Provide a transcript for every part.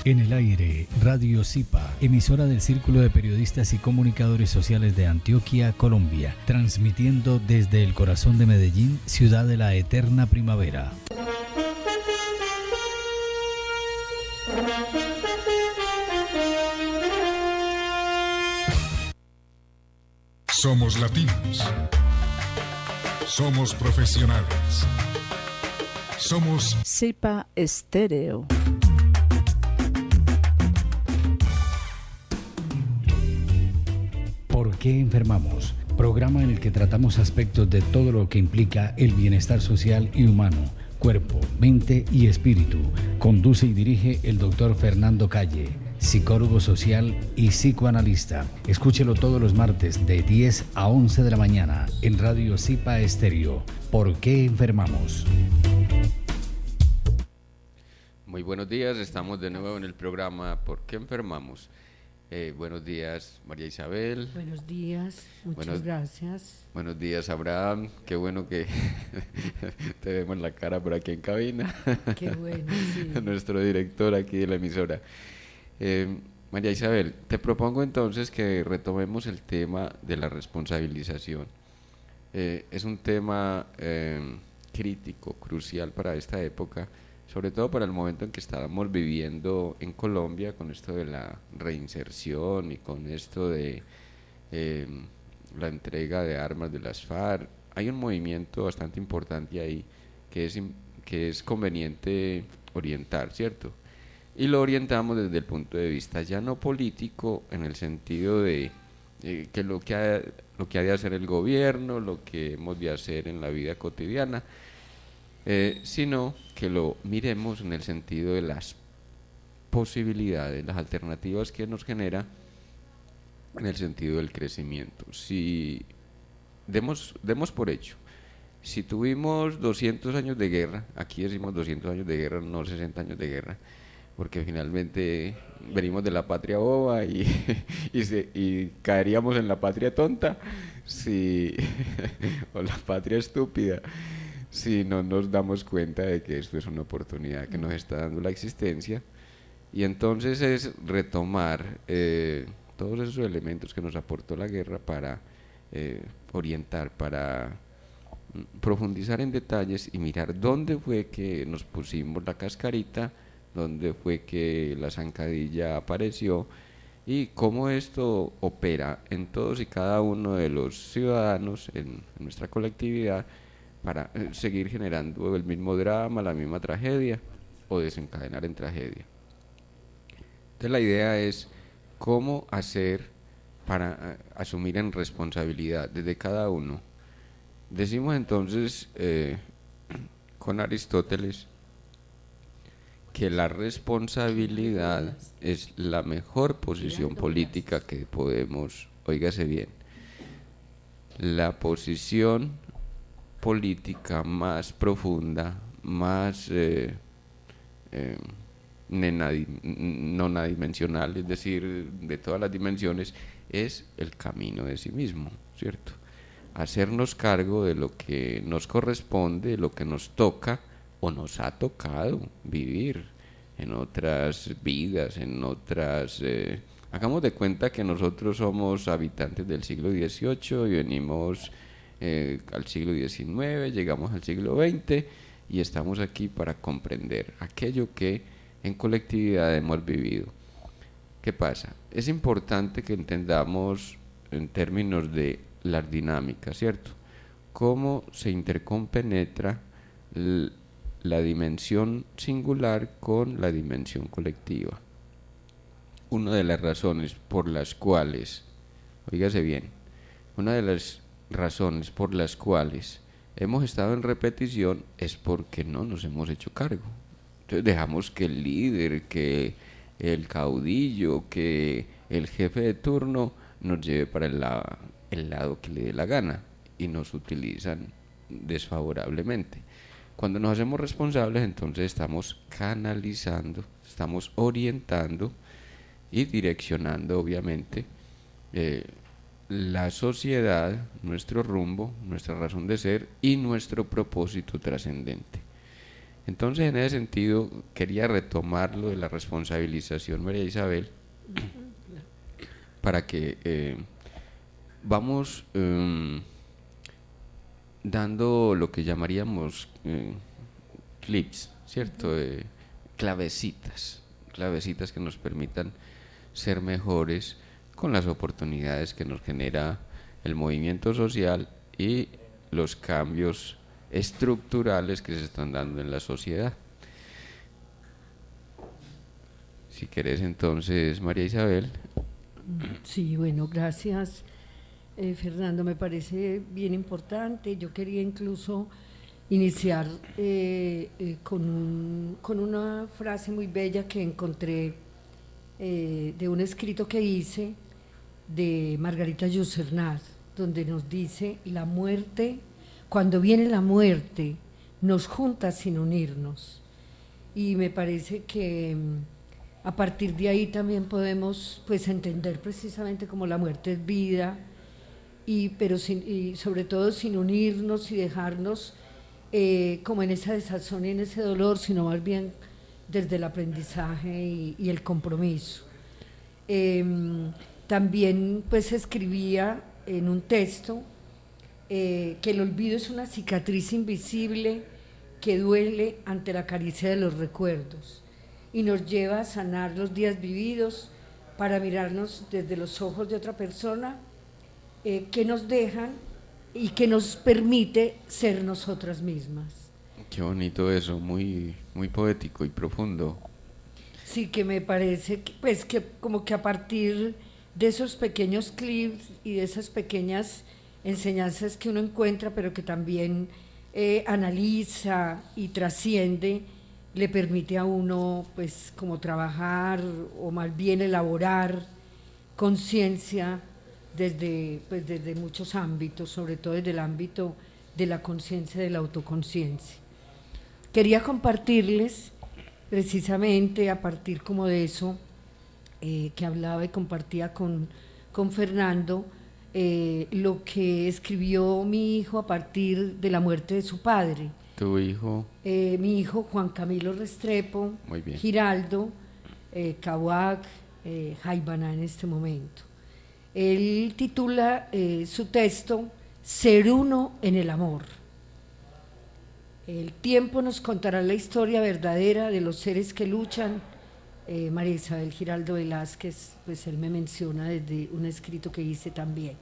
En el aire, Radio Zipa, emisora del Círculo de Periodistas y Comunicadores Sociales de Antioquia, Colombia, transmitiendo desde el corazón de Medellín, ciudad de la eterna primavera. Somos latinos. Somos profesionales. Somos Zipa Estéreo. ¿Por qué enfermamos? Programa en el que tratamos aspectos de todo lo que implica el bienestar social y humano, cuerpo, mente y espíritu. Conduce y dirige el doctor Fernando Calle, psicólogo social y psicoanalista. Escúchelo todos los martes de 10 a 11 de la mañana en Radio Zipa Estéreo. ¿Por qué enfermamos? Muy buenos días, estamos de nuevo en el programa ¿Por qué enfermamos? Buenos días, María Isabel. Buenos días, muchas gracias. Buenos días, Abraham. Qué bueno que te vemos la cara por aquí en cabina. Qué bueno, sí. Nuestro director aquí de la emisora. María Isabel, te propongo entonces que retomemos el tema de la responsabilización. Es un tema crítico, crucial para esta época, sobre todo para el momento en que estábamos viviendo en Colombia con esto de la reinserción y con esto de la entrega de armas de las FARC. Hay un movimiento bastante importante ahí que es conveniente orientar, ¿cierto? Y lo orientamos desde el punto de vista ya no político, en el sentido de que lo que ha de hacer el gobierno, lo que hemos de hacer en la vida cotidiana, sino que lo miremos en el sentido de las posibilidades, las alternativas que nos genera en el sentido del crecimiento. Si demos por hecho, si tuvimos 200 años de guerra, aquí decimos 200 años de guerra, no 60 años de guerra, porque finalmente venimos de la patria boba y caeríamos en la patria tonta o la patria estúpida, si no nos damos cuenta de que esto es una oportunidad que nos está dando la existencia. Y entonces es retomar todos esos elementos que nos aportó la guerra para orientar, para profundizar en detalles y mirar dónde fue que nos pusimos la cascarita, dónde fue que la zancadilla apareció y cómo esto opera en todos y cada uno de los ciudadanos, en nuestra colectividad, para seguir generando el mismo drama, la misma tragedia o desencadenar en tragedia. Entonces la idea es cómo hacer para asumir en responsabilidad desde cada uno. Decimos entonces con Aristóteles que la responsabilidad es la mejor posición política que podemos, óigase bien, la posición política más profunda, más nonadimensional, es decir, de todas las dimensiones, es el camino de sí mismo, ¿cierto? Hacernos cargo de lo que nos corresponde, de lo que nos toca o nos ha tocado vivir en otras vidas, en otras... hagamos de cuenta que nosotros somos habitantes del siglo XVIII y venimos al siglo XIX, llegamos al siglo XX y estamos aquí para comprender aquello que en colectividad hemos vivido. ¿Qué pasa? Es importante que entendamos en términos de las dinámicas, ¿cierto? Cómo se intercompenetra la dimensión singular con la dimensión colectiva. Una de las razones por las cuales, oígase bien, una de las razones por las cuales hemos estado en repetición es porque no nos hemos hecho cargo. Entonces dejamos que el líder, que el caudillo, que el jefe de turno nos lleve para el lado que le dé la gana y nos utilizan desfavorablemente. Cuando nos hacemos responsables, entonces estamos canalizando, estamos orientando y direccionando, obviamente, la sociedad, nuestro rumbo, nuestra razón de ser y nuestro propósito trascendente. Entonces, en ese sentido, quería retomar lo de la responsabilización, María Isabel, para que vamos dando lo que llamaríamos clips, ¿cierto? Clavecitas que nos permitan ser mejores con las oportunidades que nos genera el movimiento social y los cambios estructurales que se están dando en la sociedad. Si querés entonces, María Isabel. Sí, bueno, gracias, Fernando, me parece bien importante. Yo quería incluso iniciar con una frase muy bella que encontré de un escrito que hice de Margarita Yourcenar, donde nos dice: la muerte, cuando viene la muerte, nos junta sin unirnos. Y me parece que a partir de ahí también podemos pues entender precisamente como la muerte es vida, pero y sobre todo sin unirnos y dejarnos como en esa desazón y en ese dolor, sino más bien desde el aprendizaje y el compromiso. También pues escribía en un texto que el olvido es una cicatriz invisible que duele ante la caricia de los recuerdos y nos lleva a sanar los días vividos para mirarnos desde los ojos de otra persona que nos dejan y que nos permite ser nosotras mismas. Qué bonito eso, muy, muy poético y profundo. Sí, que me parece que, pues, que como que a partir de esos pequeños clips y de esas pequeñas enseñanzas que uno encuentra, pero que también analiza y trasciende, le permite a uno pues como trabajar o más bien elaborar conciencia desde muchos ámbitos, sobre todo desde el ámbito de la conciencia, de la autoconciencia. Quería compartirles precisamente a partir como de eso que hablaba y compartía con Fernando, lo que escribió mi hijo a partir de la muerte de su padre. ¿Tu hijo? Mi hijo Juan Camilo Restrepo Giraldo, Cahuac, Jaibaná en este momento. Él titula su texto Ser uno en el amor. El tiempo nos contará la historia verdadera de los seres que luchan. María Isabel Giraldo Velázquez, pues él me menciona desde un escrito que hice también.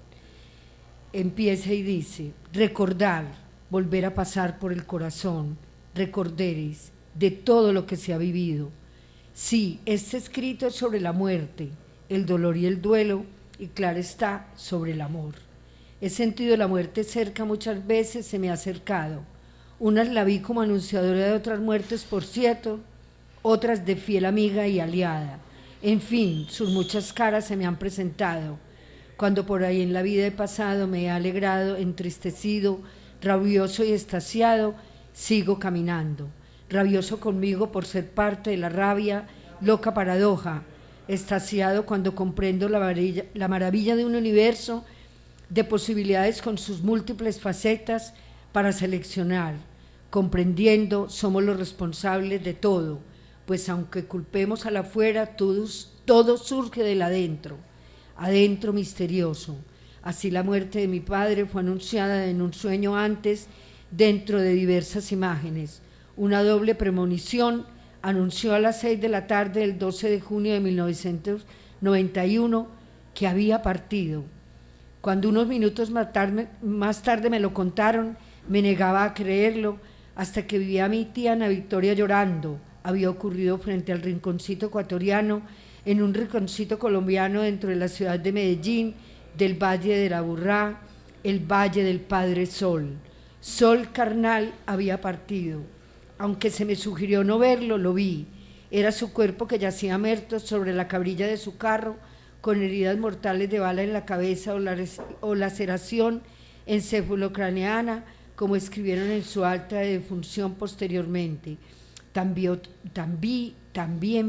Empieza y dice: recordar, volver a pasar por el corazón, recorderes de todo lo que se ha vivido. Sí, este escrito es sobre la muerte, el dolor y el duelo, y claro está, sobre el amor. He sentido la muerte cerca muchas veces, se me ha acercado. Unas la vi como anunciadora de otras muertes, por cierto, otras de fiel amiga y aliada. En fin, sus muchas caras se me han presentado. Cuando por ahí en la vida he pasado, me he alegrado, entristecido, rabioso y extasiado, sigo caminando. Rabioso conmigo por ser parte de la rabia, loca paradoja, extasiado cuando comprendo la maravilla de un universo de posibilidades con sus múltiples facetas para seleccionar. Comprendiendo, somos los responsables de todo, pues aunque culpemos al afuera, todo surge del adentro, adentro misterioso. Así la muerte de mi padre fue anunciada en un sueño antes, dentro de diversas imágenes. Una doble premonición anunció a las 6 de la tarde del 12 de junio de 1991 que había partido. Cuando unos minutos más tarde me lo contaron, me negaba a creerlo, hasta que vi a mi tía Ana Victoria llorando. Había ocurrido frente al rinconcito ecuatoriano, en un rinconcito colombiano dentro de la ciudad de Medellín, del Valle de la Burrá, el Valle del Padre Sol. Sol carnal había partido. Aunque se me sugirió no verlo, lo vi. Era su cuerpo que yacía muerto sobre la cabrilla de su carro, con heridas mortales de bala en la cabeza o laceración encefalocraneana, como escribieron en su acta de defunción posteriormente. También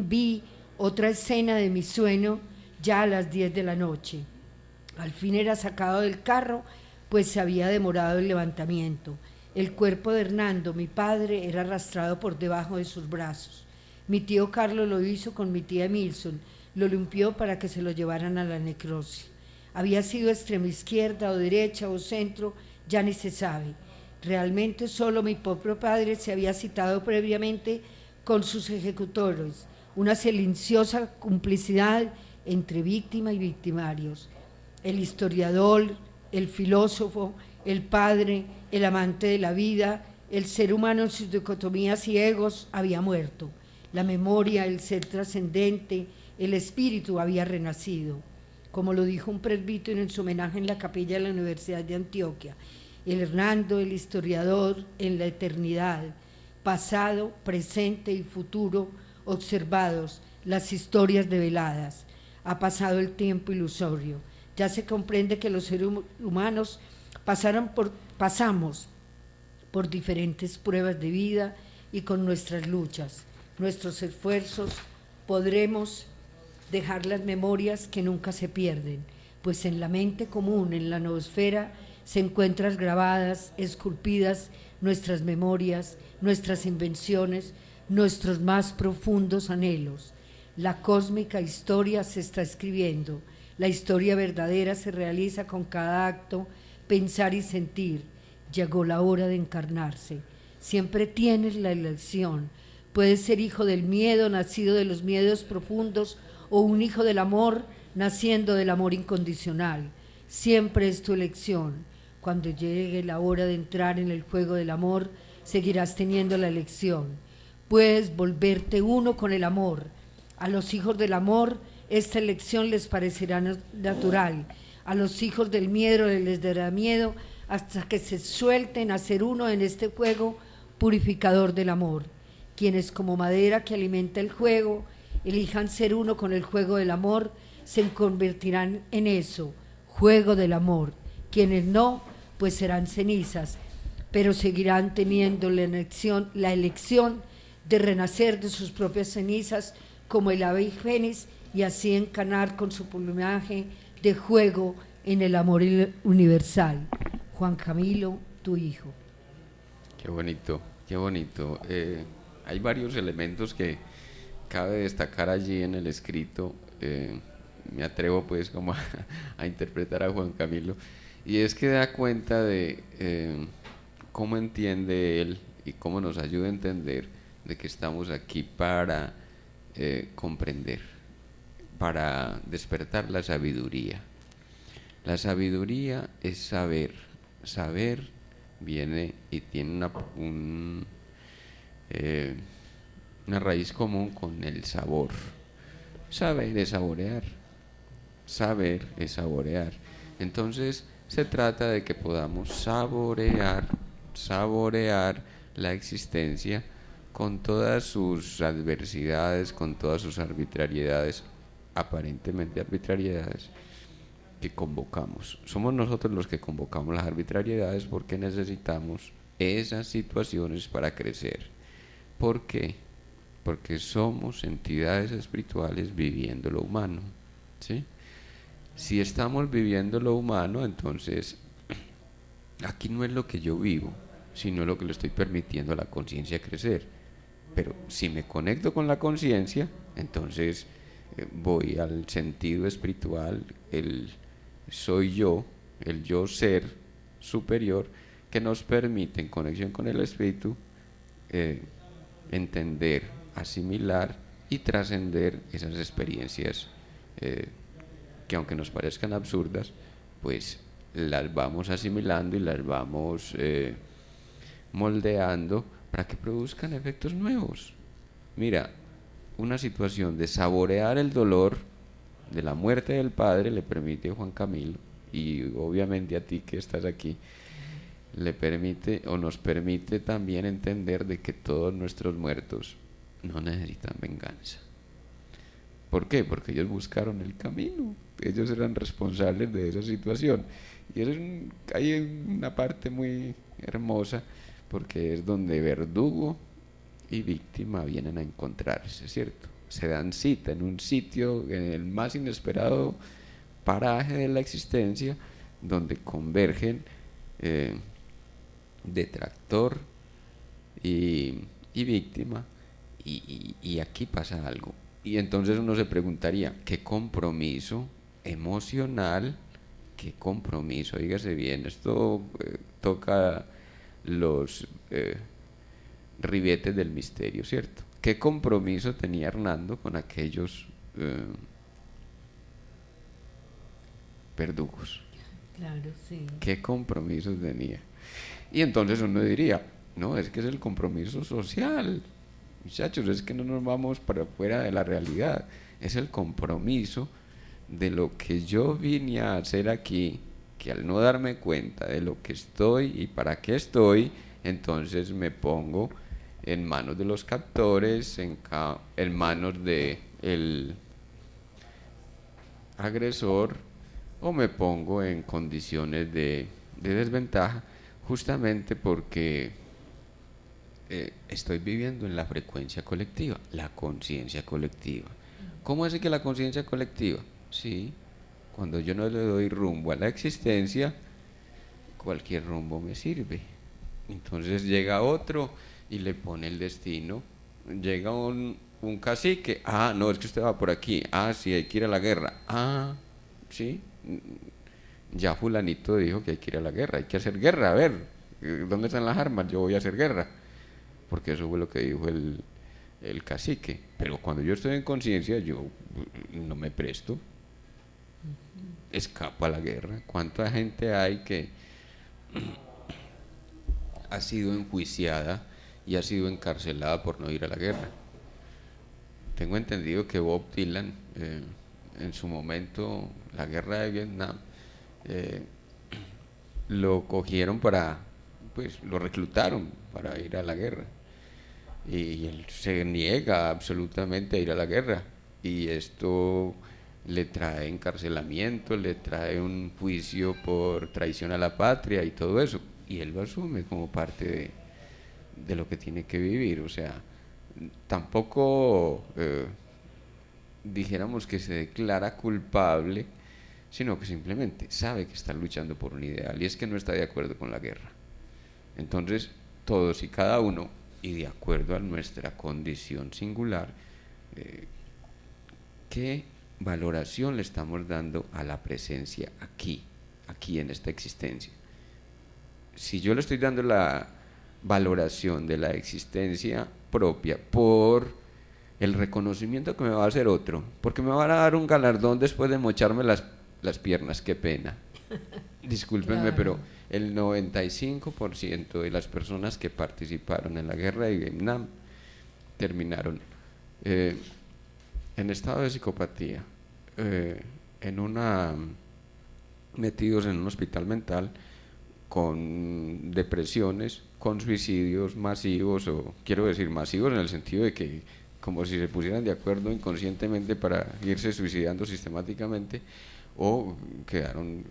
vi otra escena de mi sueño ya a las 10 de la noche. Al fin era sacado del carro, pues se había demorado el levantamiento. El cuerpo de Hernando, mi padre, era arrastrado por debajo de sus brazos. Mi tío Carlos lo hizo con mi tía Emilson, lo limpió para que se lo llevaran a la necrosis. Había sido extrema izquierda o derecha o centro, ya ni se sabe. Realmente solo mi propio padre se había citado previamente con sus ejecutores, una silenciosa complicidad entre víctima y victimarios. El historiador, el filósofo, el padre, el amante de la vida, el ser humano en sus dicotomías y egos había muerto. La memoria, el ser trascendente, el espíritu había renacido. Como lo dijo un presbítero en su homenaje en la capilla de la Universidad de Antioquia, el Hernando, el historiador, en la eternidad, pasado, presente y futuro, observados, las historias develadas. Ha pasado el tiempo ilusorio. Ya se comprende que los seres humanos pasamos por diferentes pruebas de vida y con nuestras luchas, nuestros esfuerzos, podremos dejar las memorias que nunca se pierden, pues en la mente común, en la noosfera, se encuentran grabadas, esculpidas nuestras memorias, nuestras invenciones, nuestros más profundos anhelos. La cósmica historia se está escribiendo, la historia verdadera se realiza con cada acto, pensar y sentir. Llegó la hora de encarnarse. Siempre tienes la elección. Puedes ser hijo del miedo, nacido de los miedos profundos, o un hijo del amor, naciendo del amor incondicional. Siempre es tu elección. Cuando llegue la hora de entrar en el juego del amor, seguirás teniendo la elección. Puedes volverte uno con el amor. A los hijos del amor, esta elección les parecerá natural. A los hijos del miedo les dará miedo hasta que se suelten a ser uno en este juego purificador del amor. Quienes como madera que alimenta el juego, elijan ser uno con el juego del amor, se convertirán en eso, juego del amor. Quienes no, pues serán cenizas, pero seguirán teniendo la elección de renacer de sus propias cenizas como el ave fénix y así encarnar con su plumaje de juego en el amor universal. Juan Camilo, tu hijo. Qué bonito, qué bonito. Hay varios elementos que cabe destacar allí en el escrito. Me atrevo pues como a interpretar a Juan Camilo, y es que da cuenta de cómo entiende él y cómo nos ayuda a entender de que estamos aquí para comprender, para despertar la sabiduría. La sabiduría es saber. Saber viene y tiene una raíz común con el sabor. Saber es saborear. Saber es saborear. Entonces se trata de que podamos saborear la existencia con todas sus adversidades, con todas sus arbitrariedades, aparentemente arbitrariedades, que convocamos. Somos nosotros los que convocamos las arbitrariedades porque necesitamos esas situaciones para crecer. ¿Por qué? Porque somos entidades espirituales viviendo lo humano, ¿sí? Si estamos viviendo lo humano, entonces aquí no es lo que yo vivo, sino lo que le estoy permitiendo a la conciencia crecer. Pero si me conecto con la conciencia, entonces voy al sentido espiritual, el soy yo, el yo ser superior, que nos permite en conexión con el espíritu entender, asimilar y trascender esas experiencias que aunque nos parezcan absurdas, pues las vamos asimilando y las vamos moldeando para que produzcan efectos nuevos. Mira, una situación de saborear el dolor de la muerte del padre le permite a Juan Camilo, y obviamente a ti que estás aquí, le permite o nos permite también entender de que todos nuestros muertos no necesitan venganza. ¿Por qué? Porque ellos buscaron el camino, ellos eran responsables de esa situación. Y eso hay una parte muy hermosa, porque es donde verdugo y víctima vienen a encontrarse, ¿cierto? Se dan cita en un sitio, en el más inesperado paraje de la existencia donde convergen detractor y víctima, y aquí pasa algo. Y entonces uno se preguntaría, ¿qué compromiso emocional, qué compromiso? Dígase bien, esto toca los ribetes del misterio, ¿cierto? ¿Qué compromiso tenía Hernando con aquellos verdugos? Claro, sí. ¿Qué compromiso tenía? Y entonces uno diría, no, es que es el compromiso social. Muchachos, es que no nos vamos para fuera de la realidad. Es el compromiso de lo que yo vine a hacer aquí, que al no darme cuenta de lo que estoy y para qué estoy, entonces me pongo en manos de los captores, en manos del agresor, o me pongo en condiciones de desventaja, justamente porque estoy viviendo en la frecuencia colectiva, la conciencia colectiva. ¿Cómo es que la conciencia colectiva? Sí, cuando yo no le doy rumbo a la existencia, cualquier rumbo me sirve. Entonces llega otro y le pone el destino. Llega un cacique, no, es que usted va por aquí, sí, hay que ir a la guerra, sí, ya fulanito dijo que hay que ir a la guerra, hay que hacer guerra, a ver, ¿dónde están las armas? Yo voy a hacer guerra, porque eso fue lo que dijo el cacique. Pero cuando yo estoy en conciencia, yo no me presto, escapo a la guerra. ¿Cuánta gente hay que ha sido enjuiciada y ha sido encarcelada por no ir a la guerra? Tengo entendido que Bob Dylan, en su momento, la guerra de Vietnam, lo cogieron lo reclutaron para ir a la guerra, y él se niega absolutamente a ir a la guerra, y esto le trae encarcelamiento, le trae un juicio por traición a la patria y todo eso, y él lo asume como parte de lo que tiene que vivir. O sea, tampoco dijéramos que se declara culpable, sino que simplemente sabe que está luchando por un ideal, y es que no está de acuerdo con la guerra. Entonces, todos y cada uno, y de acuerdo a nuestra condición singular, ¿qué valoración le estamos dando a la presencia aquí en esta existencia? Si yo le estoy dando la valoración de la existencia propia por el reconocimiento que me va a hacer otro, porque me van a dar un galardón después de mocharme las piernas, qué pena, discúlpenme, claro. Pero el 95% de las personas que participaron en la guerra de Vietnam terminaron en estado de psicopatía, metidos en un hospital mental, con depresiones, con suicidios masivos, o quiero decir masivos en el sentido de que como si se pusieran de acuerdo inconscientemente para irse suicidando sistemáticamente, o quedaron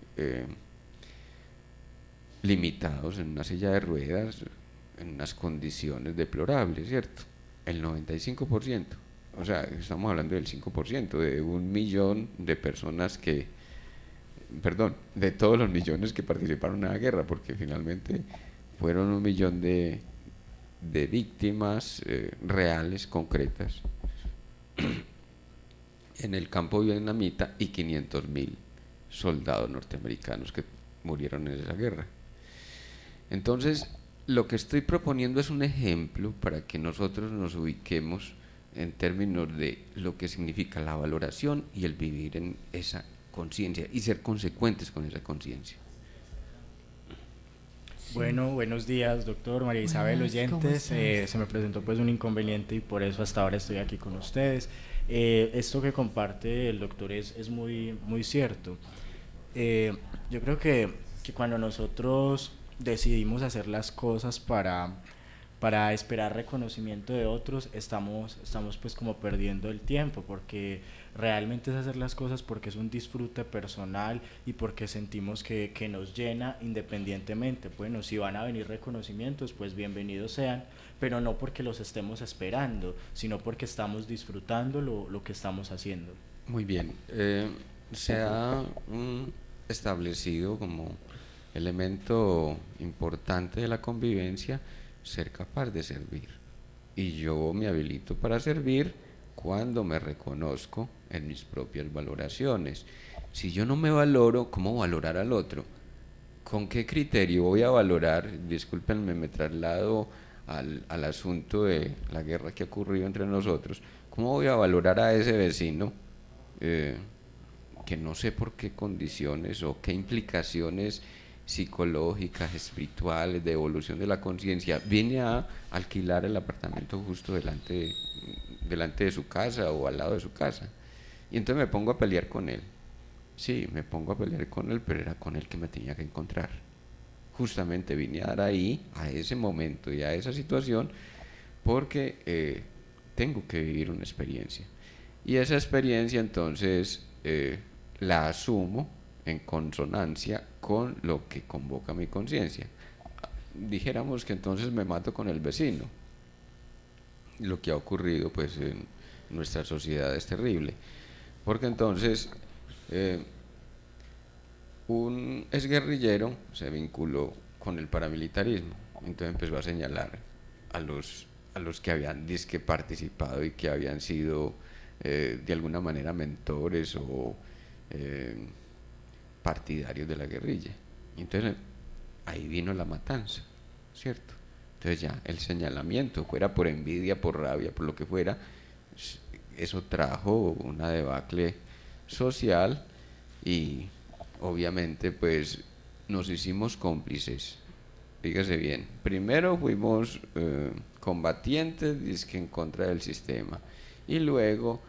limitados en una silla de ruedas, en unas condiciones deplorables, ¿cierto? El 95%, o sea, estamos hablando del 5%, de 1 millón de personas de todos los millones que participaron en la guerra, porque finalmente fueron 1 millón de víctimas reales, concretas, en el campo vietnamita, y 500.000 soldados norteamericanos que murieron en esa guerra. Entonces, lo que estoy proponiendo es un ejemplo para que nosotros nos ubiquemos en términos de lo que significa la valoración y el vivir en esa conciencia y ser consecuentes con esa conciencia. Sí. Bueno, buenos días, doctor, María Isabel, oyentes. Se me presentó pues un inconveniente y por eso hasta ahora estoy aquí con ustedes. Esto que comparte el doctor es muy, muy cierto. Yo creo que cuando nosotros decidimos hacer las cosas para esperar reconocimiento de otros, estamos pues como perdiendo el tiempo, porque realmente es hacer las cosas porque es un disfrute personal y porque sentimos que nos llena independientemente. Bueno, si van a venir reconocimientos, pues bienvenidos sean, pero no porque los estemos esperando, sino porque estamos disfrutando lo que estamos haciendo. Muy bien. se ha establecido como elemento importante de la convivencia ser capaz de servir. Y yo me habilito para servir cuando me reconozco en mis propias valoraciones. Si yo no me valoro, ¿cómo valorar al otro? ¿Con qué criterio voy a valorar? Discúlpenme, me traslado al asunto de la guerra que ha ocurrido entre nosotros. ¿Cómo voy a valorar a ese vecino que no sé por qué condiciones o qué implicaciones psicológicas, espirituales, de evolución de la conciencia, viene a alquilar el apartamento justo delante de su casa o al lado de su casa? Y entonces me pongo a pelear con él. Sí, me pongo a pelear con él, pero era con él que me tenía que encontrar. Justamente vine a dar ahí, a ese momento y a esa situación, porque tengo que vivir una experiencia. Y esa experiencia entonces la asumo en consonancia con lo que convoca mi conciencia. Dijéramos que entonces me mato con el vecino. Lo que ha ocurrido pues en nuestra sociedad es terrible, porque entonces un exguerrillero se vinculó con el paramilitarismo, entonces empezó a señalar a los que habían disque participado y que habían sido de alguna manera mentores o partidarios de la guerrilla. Entonces ahí vino la matanza, ¿cierto? Entonces ya el señalamiento, fuera por envidia, por rabia, por lo que fuera, eso trajo una debacle social y obviamente pues nos hicimos cómplices. Fíjese bien, primero fuimos combatientes dizque en contra del sistema y luego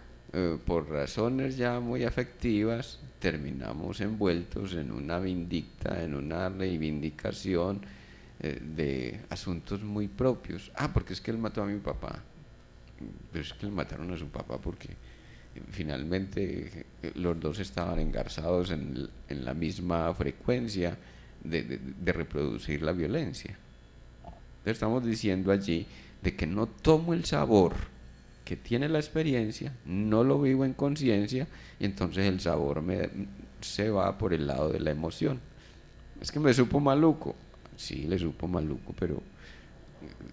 por razones ya muy afectivas terminamos envueltos en una vindicta, en una reivindicación de asuntos muy propios. Porque es que él mató a mi papá, pero es que le mataron a su papá porque finalmente los dos estaban engarzados en la misma frecuencia de reproducir la violencia. Entonces estamos diciendo allí de que no tomo el sabor que tiene la experiencia, no lo vivo en conciencia y entonces el sabor se va por el lado de la emoción. Es que me supo maluco. Sí, le supo maluco, pero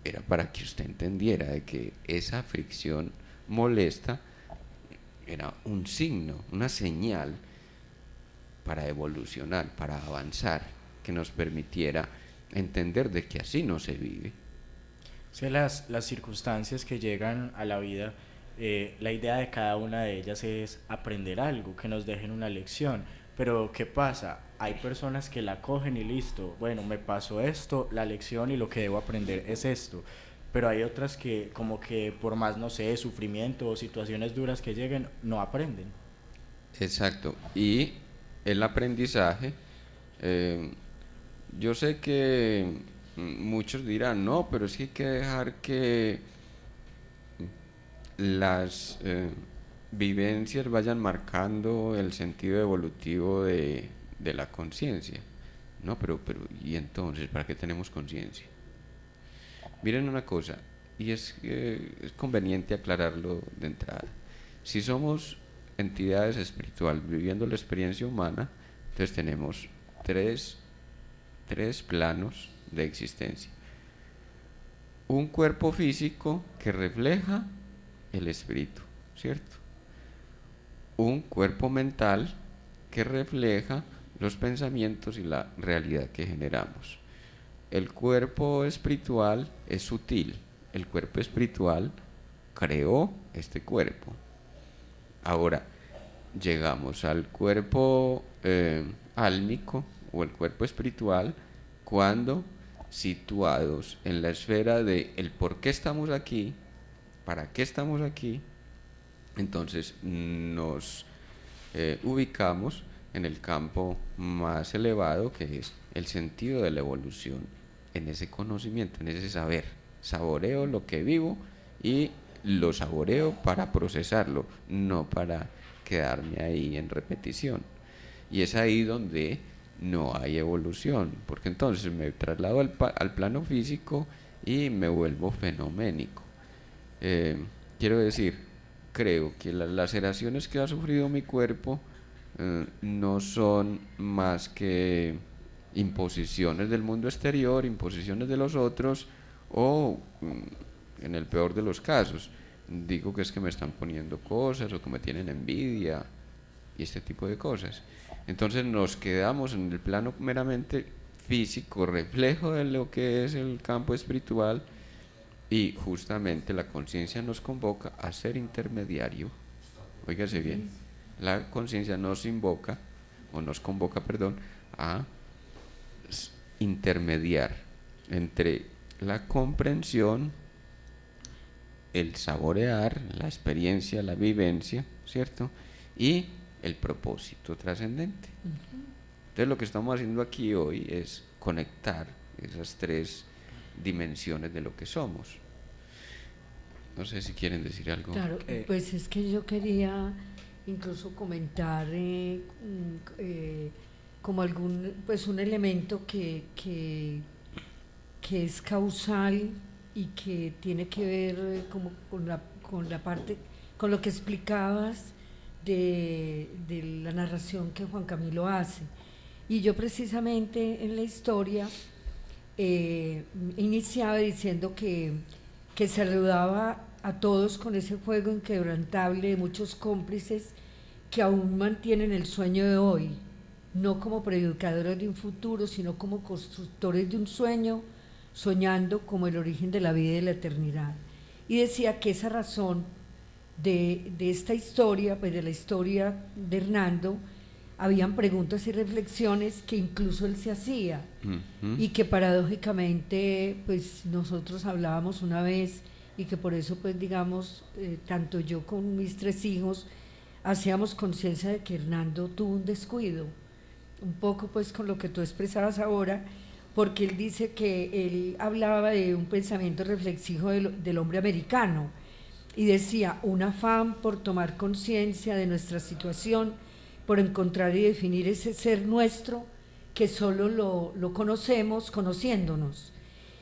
era para que usted entendiera de que esa fricción molesta era un signo, una señal para evolucionar, para avanzar, que nos permitiera entender de que así no se vive. Sí, las circunstancias que llegan a la vida, la idea de cada una de ellas es aprender algo, que nos dejen una lección. Pero ¿qué pasa? Hay personas que la cogen y listo, bueno, me pasó esto, la lección y lo que debo aprender es esto. Pero hay otras que como que por más, no sé, sufrimiento o situaciones duras que lleguen, no aprenden. Exacto. Y el aprendizaje, yo sé que muchos dirán, no, pero sí hay que dejar que las vivencias vayan marcando el sentido evolutivo de la conciencia. No, pero ¿y entonces para qué tenemos conciencia? Miren una cosa, y es conveniente aclararlo de entrada. Si somos entidades espirituales viviendo la experiencia humana, entonces tenemos tres planos de existencia. Un cuerpo físico que refleja el espíritu, ¿cierto? Un cuerpo mental que refleja los pensamientos y la realidad que generamos. El cuerpo espiritual es sutil. El cuerpo espiritual creó este cuerpo. Ahora, llegamos al cuerpo álmico o el cuerpo espiritual cuando, situados en la esfera de el por qué estamos aquí, para qué estamos aquí, entonces nos ubicamos en el campo más elevado, que es el sentido de la evolución, en ese conocimiento, en ese saber. Saboreo lo que vivo y lo saboreo para procesarlo, no para quedarme ahí en repetición. Y es ahí donde no hay evolución, porque entonces me traslado al plano físico y me vuelvo fenoménico. Quiero decir, creo que las laceraciones que ha sufrido mi cuerpo no son más que imposiciones del mundo exterior, imposiciones de los otros, o en el peor de los casos, digo que es que me están poniendo cosas o que me tienen envidia y este tipo de cosas. Entonces nos quedamos en el plano meramente físico, reflejo de lo que es el campo espiritual, y justamente la conciencia nos convoca a ser intermediario. Óigase bien, la conciencia nos invoca, o nos convoca, perdón, a intermediar entre la comprensión, el saborear, la experiencia, la vivencia, ¿cierto? Y el propósito trascendente. Entonces lo que estamos haciendo aquí hoy es conectar esas tres dimensiones de lo que somos. No sé si quieren decir algo. Claro, pues es que yo quería incluso comentar como pues un elemento que es causal y que tiene que ver como con la parte, con lo que explicabas de la narración que Juan Camilo hace. Y yo precisamente en la historia iniciaba diciendo que saludaba a todos con ese fuego inquebrantable de muchos cómplices que aún mantienen el sueño de hoy, no como predicadores de un futuro, sino como constructores de un sueño, soñando como el origen de la vida y de la eternidad. Y decía que esa razón de esta historia, pues de la historia de Hernando, habían preguntas y reflexiones que incluso él se hacía, y que paradójicamente pues nosotros hablábamos una vez, y que por eso pues digamos, tanto yo con mis 3 hijos hacíamos conciencia de que Hernando tuvo un descuido, un poco pues con lo que tú expresabas ahora, porque él dice que él hablaba de un pensamiento reflexivo del hombre americano, y decía, un afán por tomar conciencia de nuestra situación, por encontrar y definir ese ser nuestro que solo lo conocemos conociéndonos.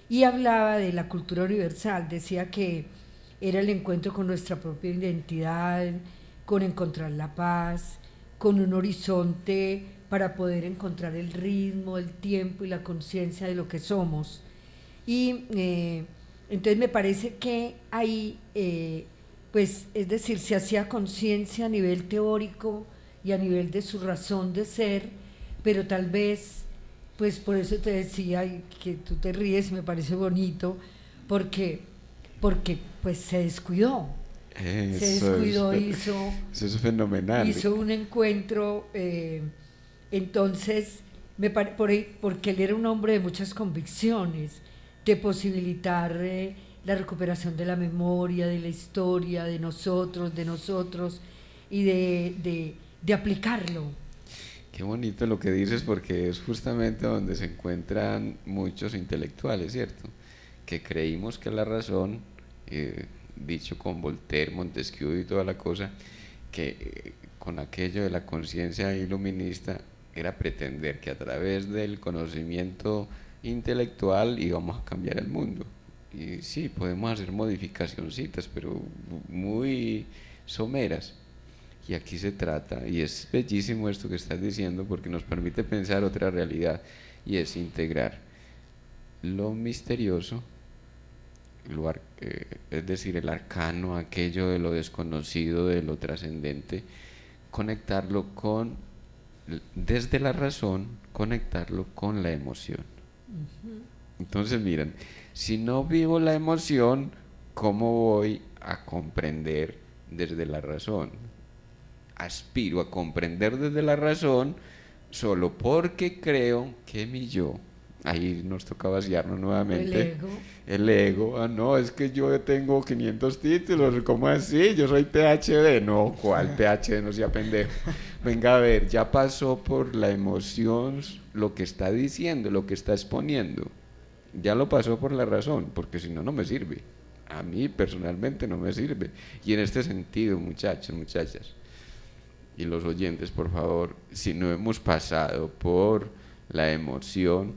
Y hablaba de la cultura universal, decía que era el encuentro con nuestra propia identidad, con encontrar la paz, con un horizonte para poder encontrar el ritmo, el tiempo y la conciencia de lo que somos. Y entonces me parece que ahí, pues es decir, se hacía conciencia a nivel teórico y a nivel de su razón de ser, pero tal vez, pues por eso te decía, y que tú te ríes, me parece bonito, porque pues se descuidó. Eso es fenomenal. Hizo un encuentro, entonces, porque él era un hombre de muchas convicciones, de posibilitar la recuperación de la memoria, de la historia, de nosotros, y de aplicarlo. Qué bonito lo que dices, porque es justamente donde se encuentran muchos intelectuales, ¿cierto? Que creímos que la razón, dicho con Voltaire, Montesquieu y toda la cosa, que con aquello de la conciencia iluminista era pretender que a través del conocimiento intelectual íbamos a cambiar el mundo. Y sí, podemos hacer modificacioncitas, pero muy someras. Y aquí se trata, y es bellísimo esto que estás diciendo, porque nos permite pensar otra realidad, y es integrar lo misterioso, es decir, el arcano, aquello de lo desconocido, de lo trascendente, conectarlo desde la razón, conectarlo con la emoción. Entonces miren, si no vivo la emoción, ¿cómo voy a comprender desde la razón? Aspiro a comprender desde la razón solo porque creo que mi yo, ahí nos toca vaciarnos nuevamente, el ego, no, es que yo tengo 500 títulos, ¿cómo así? Yo soy PhD, no, ¿cuál PhD? No sea pendejo. Venga a ver, ya pasó por la emoción lo que está diciendo, lo que está exponiendo, ya lo pasó por la razón, porque si no, no me sirve, a mí personalmente no me sirve. Y en este sentido, muchachos, muchachas, y los oyentes, por favor, si no hemos pasado por la emoción,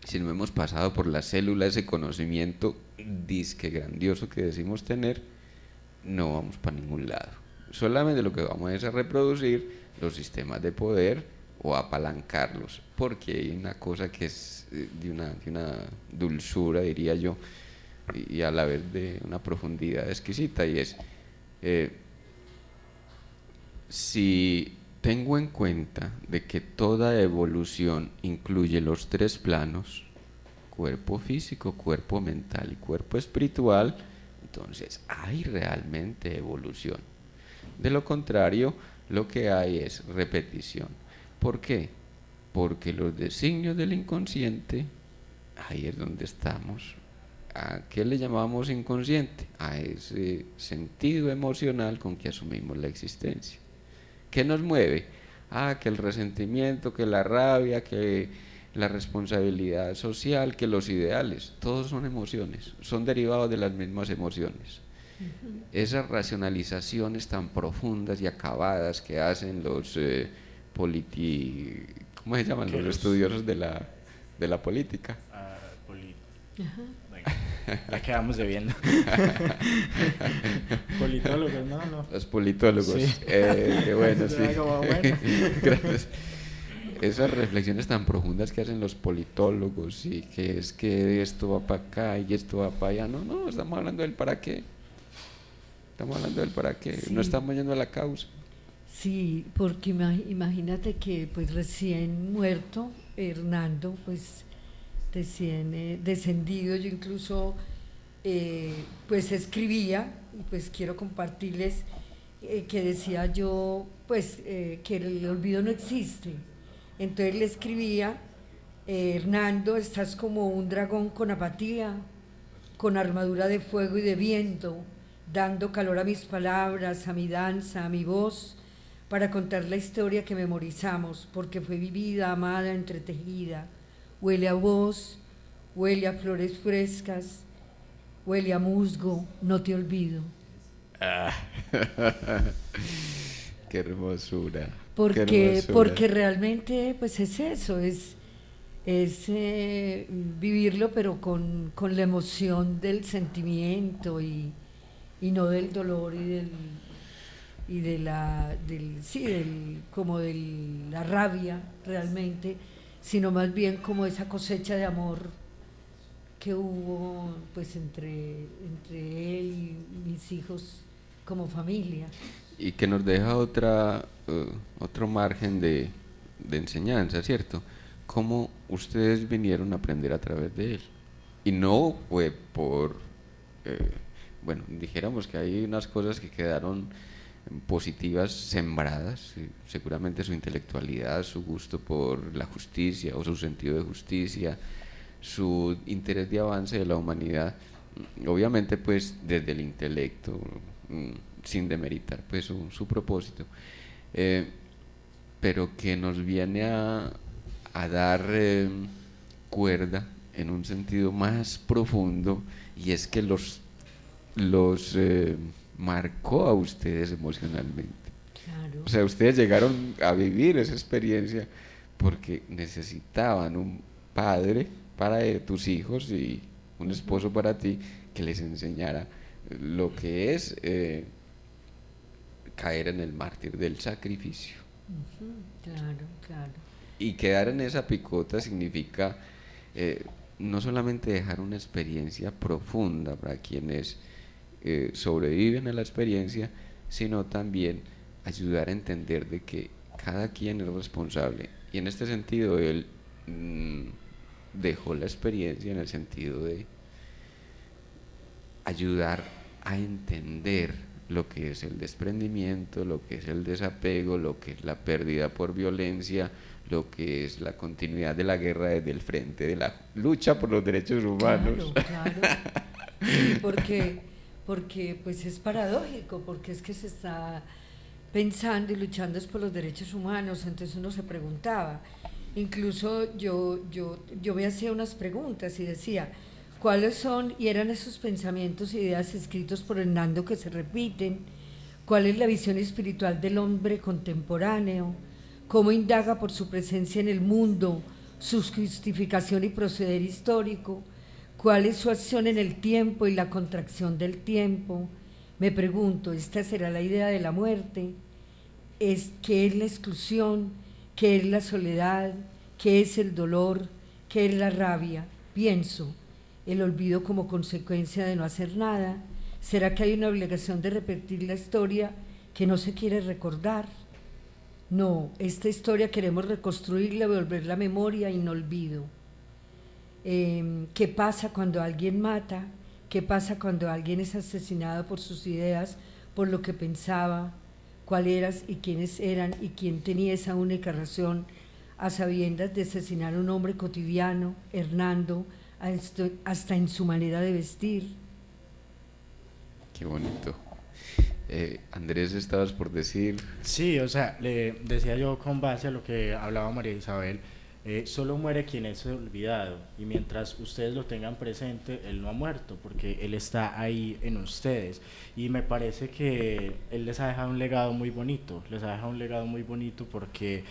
si no hemos pasado por la célula, ese conocimiento disque grandioso que decimos tener, no vamos para ningún lado. Solamente lo que vamos es a reproducir los sistemas de poder o apalancarlos, porque hay una cosa que es de una dulzura, diría yo, y a la vez de una profundidad exquisita, y es si tengo en cuenta de que toda evolución incluye los 3 planos, cuerpo físico, cuerpo mental y cuerpo espiritual, entonces hay realmente evolución. De lo contrario, lo que hay es repetición. ¿Por qué? Porque los designios del inconsciente, ahí es donde estamos. ¿A qué le llamamos inconsciente? A ese sentido emocional con que asumimos la existencia. ¿Qué nos mueve? Que el resentimiento, que la rabia, que la responsabilidad social, que los ideales, todos son emociones, son derivados de las mismas emociones. Esas racionalizaciones tan profundas y acabadas que hacen los ¿cómo se llaman? Los estudiosos de la política. Bueno, la quedamos debiendo. Politólogos, no. Los politólogos. Sí. Qué bueno, sí. Bueno. Gracias. Esas reflexiones tan profundas que hacen los politólogos y que es que esto va para acá y esto va para allá. No, estamos hablando del para qué. Sí. No estamos yendo a la causa. Sí, porque imagínate que pues recién muerto Hernando, pues recién descendido, yo incluso pues escribía, y pues quiero compartirles que decía yo pues que el olvido no existe. Entonces le escribía: Hernando, estás como un dragón con apatía, con armadura de fuego y de viento, dando calor a mis palabras, a mi danza, a mi voz, para contar la historia que memorizamos, porque fue vivida, amada, entretejida. Huele a vos, huele a flores frescas, huele a musgo, no te olvido. Qué hermosura. Porque realmente pues es eso, es vivirlo, pero con la emoción del sentimiento y no del dolor y de la rabia realmente, sino más bien como esa cosecha de amor que hubo pues entre él y mis hijos como familia. Y que nos deja otro margen de enseñanza, ¿cierto? Cómo ustedes vinieron a aprender a través de él. Y no fue por, dijéramos que hay unas cosas que quedaron positivas, sembradas, seguramente su intelectualidad, su gusto por la justicia o su sentido de justicia, su interés de avance de la humanidad, obviamente pues desde el intelecto, sin demeritar pues su propósito, pero que nos viene a dar cuerda en un sentido más profundo, y es que los marcó a ustedes emocionalmente. Claro. O sea, ustedes llegaron a vivir esa experiencia porque necesitaban un padre para tus hijos y un esposo para ti que les enseñara lo que es caer en el mártir del sacrificio. Claro. Y quedar en esa picota significa no solamente dejar una experiencia profunda para quienes sobreviven a la experiencia, sino también ayudar a entender de que cada quien es responsable. Y en este sentido él dejó la experiencia en el sentido de ayudar a entender lo que es el desprendimiento, lo que es el desapego, lo que es la pérdida por violencia, lo que es la continuidad de la guerra desde el frente de la lucha por los derechos humanos. Claro. Sí, porque pues es paradójico, porque es que se está pensando y luchando por los derechos humanos. Entonces uno se preguntaba, incluso yo me hacía unas preguntas y decía, ¿cuáles son? Y eran esos pensamientos e ideas escritos por Hernando que se repiten. ¿Cuál es la visión espiritual del hombre contemporáneo? ¿Cómo indaga por su presencia en el mundo, su justificación y proceder histórico? ¿Cuál es su acción en el tiempo y la contracción del tiempo? Me pregunto, ¿esta será la idea de la muerte? qué es la exclusión, qué es la soledad, qué es el dolor, qué es la rabia. Pienso, el olvido como consecuencia de no hacer nada. ¿Será que hay una obligación de repetir la historia que no se quiere recordar? No, esta historia queremos reconstruirla, volver la memoria y no olvido. ¿Qué pasa cuando alguien mata? ¿Qué pasa cuando alguien es asesinado por sus ideas, por lo que pensaba, cuál eras y quiénes eran y quién tenía esa única razón a sabiendas de asesinar a un hombre cotidiano, Hernando, hasta en su manera de vestir? Qué bonito. Andrés, estabas por decir... Sí, o sea, le decía yo con base a lo que hablaba María Isabel, solo muere quien es olvidado, y mientras ustedes lo tengan presente, él no ha muerto, porque él está ahí en ustedes, y me parece que él les ha dejado un legado muy bonito, porque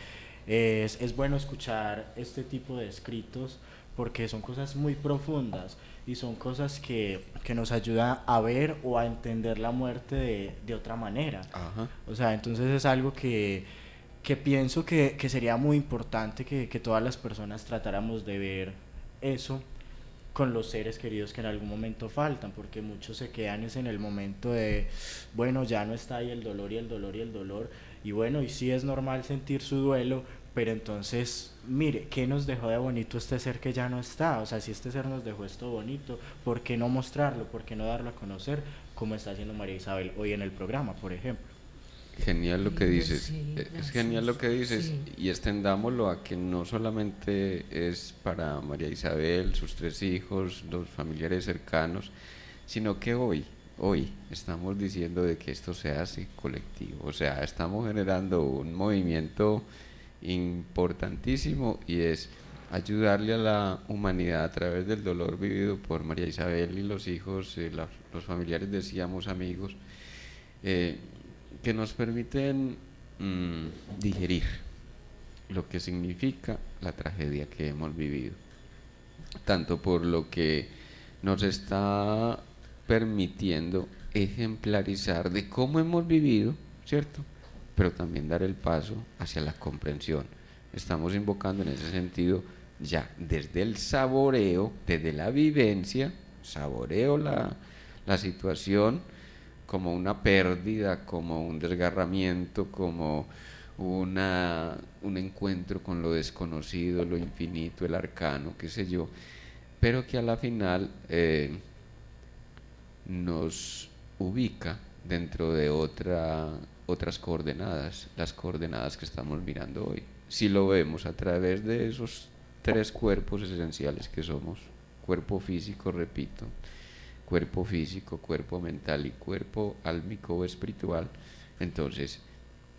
es bueno escuchar este tipo de escritos, porque son cosas muy profundas, y son cosas que nos ayudan a ver o a entender la muerte de otra manera. Ajá. O sea, entonces es algo que pienso que sería muy importante que todas las personas tratáramos de ver eso con los seres queridos que en algún momento faltan, porque muchos se quedan en el momento de, bueno, ya no está ahí el dolor y el dolor y el dolor, y bueno, y sí es normal sentir su duelo, pero entonces, mire, ¿qué nos dejó de bonito este ser que ya no está? O sea, si este ser nos dejó esto bonito, ¿por qué no mostrarlo? ¿Por qué no darlo a conocer? Como está haciendo María Isabel hoy en el programa, por ejemplo. Genial lo que dices, Sí, es genial lo que dices, sí. y extendámoslo a que no solamente es para María Isabel, sus 3 hijos, los familiares cercanos, sino que hoy estamos diciendo de que esto se hace colectivo, o sea, estamos generando un movimiento importantísimo, y es ayudarle a la humanidad a través del dolor vivido por María Isabel y los hijos, los familiares, decíamos, amigos, que nos permiten digerir lo que significa la tragedia que hemos vivido, tanto por lo que nos está permitiendo ejemplarizar de cómo hemos vivido, ¿cierto?, pero también dar el paso hacia la comprensión. Estamos invocando en ese sentido ya desde el saboreo, desde la vivencia, saboreo la situación como una pérdida, como un desgarramiento, como un encuentro con lo desconocido, lo infinito, el arcano, qué sé yo, pero que a la final nos ubica dentro de otras coordenadas, las coordenadas que estamos mirando hoy. Si lo vemos a través de esos 3 cuerpos esenciales que somos, cuerpo físico, repito, cuerpo físico, cuerpo mental y cuerpo álmico o espiritual, entonces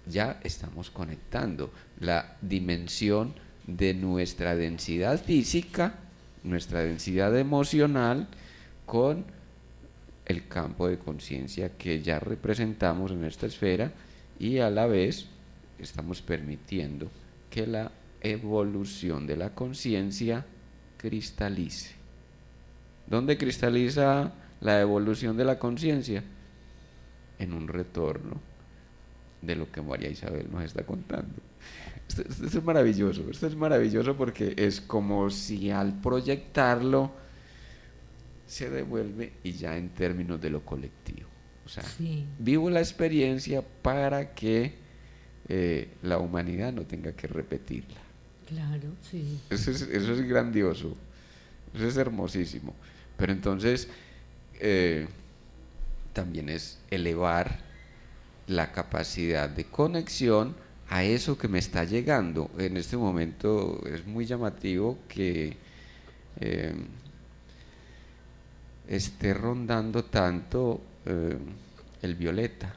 ya estamos conectando la dimensión de nuestra densidad física, nuestra densidad emocional, con el campo de conciencia que ya representamos en esta esfera, y a la vez estamos permitiendo que la evolución de la conciencia cristalice. ¿Dónde cristaliza la evolución de la conciencia? En un retorno de lo que María Isabel nos está contando. Esto es maravilloso porque es como si al proyectarlo se devuelve, y ya en términos de lo colectivo. O sea, Sí. vivo la experiencia para que la humanidad no tenga que repetirla. Claro, sí. Eso es grandioso, eso es hermosísimo. Pero entonces también es elevar la capacidad de conexión a eso que me está llegando. En este momento es muy llamativo que esté rondando tanto el violeta.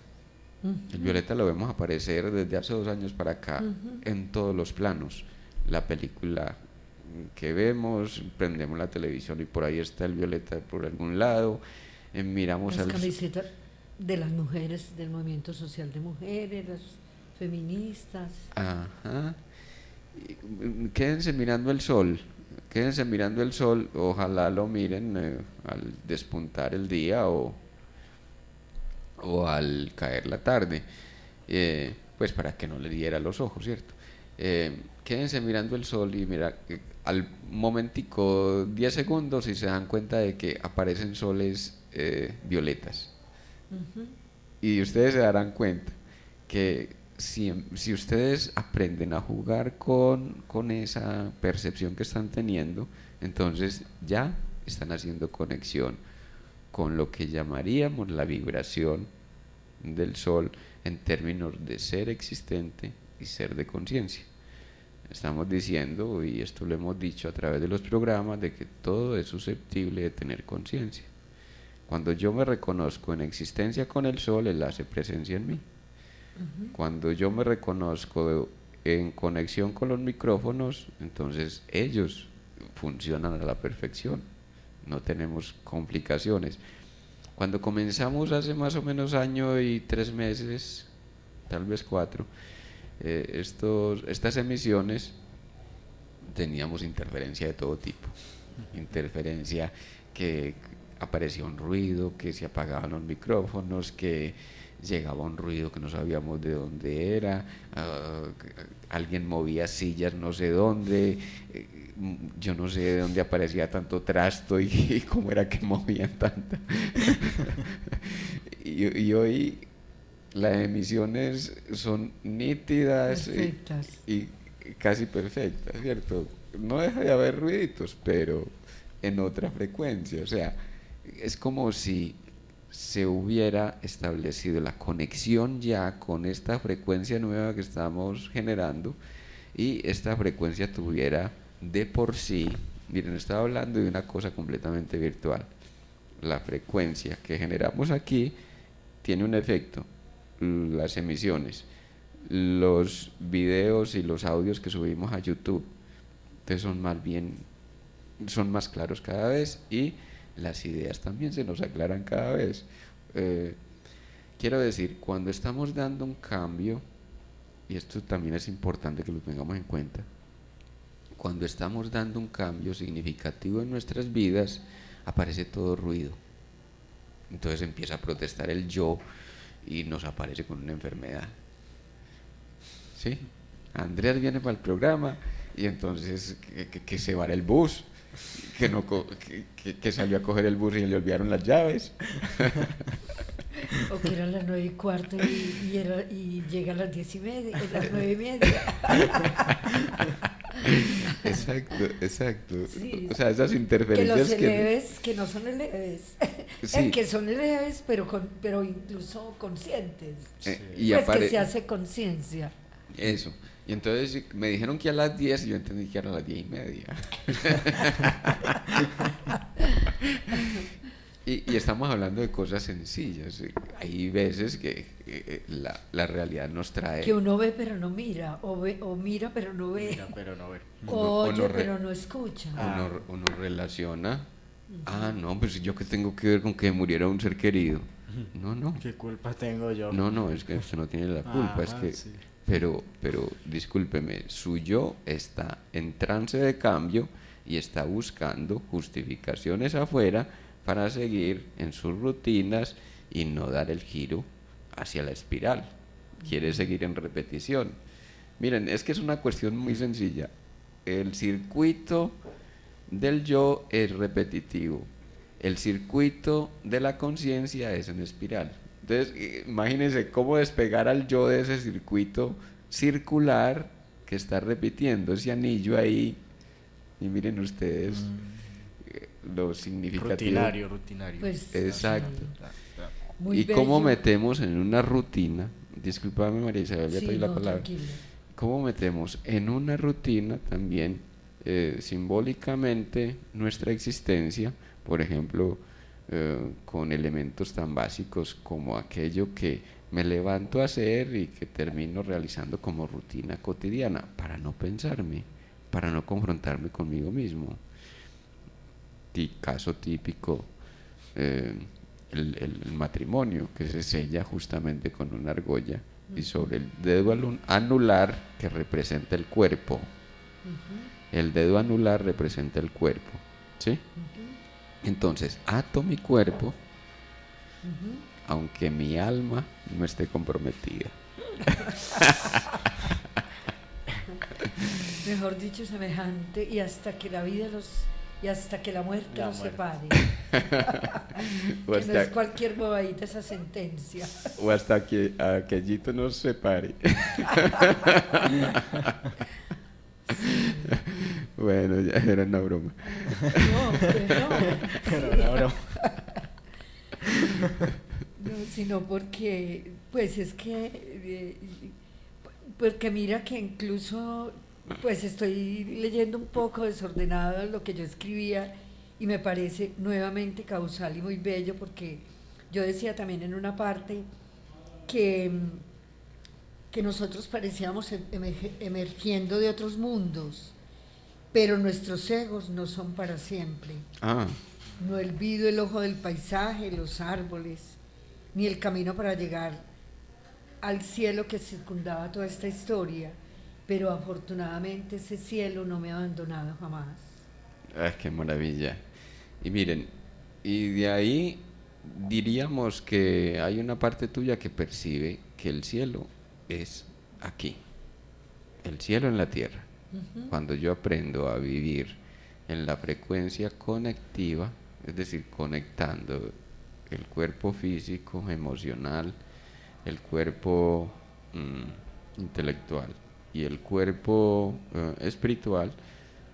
El violeta lo vemos aparecer desde hace 2 años para acá en todos los planos. La película que vemos, prendemos la televisión y por ahí está el violeta por algún lado, miramos Las camisetas de las mujeres, del movimiento social de mujeres, las feministas. Ajá. Quédense mirando el sol, ojalá lo miren al despuntar el día o al caer la tarde. pues para que no le diera los ojos, ¿cierto? Quédense mirando el sol y mira, al momentico, 10 segundos, y se dan cuenta de que aparecen soles violetas. Y ustedes se darán cuenta que si ustedes aprenden a jugar con esa percepción que están teniendo, entonces ya están haciendo conexión con lo que llamaríamos la vibración del sol en términos de ser existente y ser de conciencia. Estamos diciendo, y esto lo hemos dicho a través de los programas, de que todo es susceptible de tener conciencia. Cuando yo me reconozco en existencia con el sol, él hace presencia en mí. Cuando yo me reconozco en conexión con los micrófonos, entonces ellos funcionan a la perfección, no tenemos complicaciones. Cuando comenzamos hace más o menos año y 3 meses, tal vez 4, estas emisiones, teníamos interferencia de todo tipo. Interferencia que aparecía un ruido, que se apagaban los micrófonos, que llegaba un ruido que no sabíamos de dónde era, alguien movía sillas no sé dónde, yo no sé de dónde aparecía tanto trasto y cómo era que movían tanta. y hoy las emisiones son nítidas y casi perfectas, ¿cierto? No deja de haber ruiditos, pero en otra frecuencia. O sea, es como si se hubiera establecido la conexión ya con esta frecuencia nueva que estamos generando, y esta frecuencia tuviera de por sí, miren, estaba hablando de una cosa completamente virtual. La frecuencia que generamos aquí tiene un efecto. Las emisiones, los videos y los audios que subimos a YouTube, entonces son más claros cada vez, y las ideas también se nos aclaran cada vez. Quiero decir, cuando estamos dando un cambio, y esto también es importante que lo tengamos en cuenta, cuando estamos dando un cambio significativo en nuestras vidas, aparece todo ruido. Entonces empieza a protestar el yo y nos aparece con una enfermedad. ¿Sí? Andrés viene para el programa y entonces que se va el bus, que salió a coger el bus y le olvidaron las llaves. O que eran las 9:15 y llega a las 10:30, a las 9:30. Exacto. Sí. O sea, esas interferencias que los eleves, que no son eleves, sí. Que son eleves, pero incluso conscientes, y pues que se hace conciencia. Eso. Y entonces me dijeron que a las 10 y yo entendí que era a las 10:30. Y estamos hablando de cosas sencillas. Hay veces que la realidad nos trae... Que uno ve pero no mira, o mira pero no ve. Mira, pero no ve. O oye pero no escucha. Uno relaciona... no, pues yo que tengo que ver con que muriera un ser querido. No. ¿Qué culpa tengo yo? No, es que usted no tiene la culpa. Es que... Sí. Pero discúlpeme, su yo está en trance de cambio y está buscando justificaciones afuera para seguir en sus rutinas y no dar el giro hacia la espiral. Quiere seguir en repetición. Miren, es que es una cuestión muy sencilla. El circuito del yo es repetitivo. El circuito de la conciencia es en espiral. Entonces, imagínense cómo despegar al yo de ese circuito circular que está repitiendo ese anillo ahí. Y miren ustedes lo significativo. Rutinario. Pues, exacto. Muy y bello. cómo metemos en una rutina, discúlpame María Isabel, ya te doy la palabra. Tranquilo. Cómo metemos en una rutina también simbólicamente nuestra existencia, por ejemplo, con elementos tan básicos como aquello que me levanto a hacer y que termino realizando como rutina cotidiana, para no pensarme, para no confrontarme conmigo mismo. Y caso típico, el matrimonio, que se sella justamente con una argolla, y sobre el dedo anular, que representa el cuerpo. El dedo anular representa el cuerpo, ¿sí? Entonces, ato mi cuerpo, aunque mi alma no esté comprometida. Mejor dicho, semejante, y hasta que la vida y hasta que la muerte los separe. Que no es cualquier bobadita esa sentencia. O hasta que aquellito nos separe. Bueno, ya era una broma. No, Era una broma. No, sino porque, pues es que, porque mira que incluso, pues estoy leyendo un poco desordenado lo que yo escribía y me parece nuevamente causal y muy bello, porque yo decía también en una parte que nosotros parecíamos emergiendo de otros mundos, pero nuestros egos no son para siempre. No olvido el ojo del paisaje, los árboles, ni el camino para llegar al cielo que circundaba toda esta historia, pero afortunadamente ese cielo no me ha abandonado jamás. ¡Qué maravilla! Y miren, y de ahí diríamos que hay una parte tuya que percibe que el cielo es aquí, el cielo en la tierra. Cuando yo aprendo a vivir en la frecuencia conectiva, es decir, conectando el cuerpo físico, emocional, el cuerpo intelectual y el cuerpo espiritual,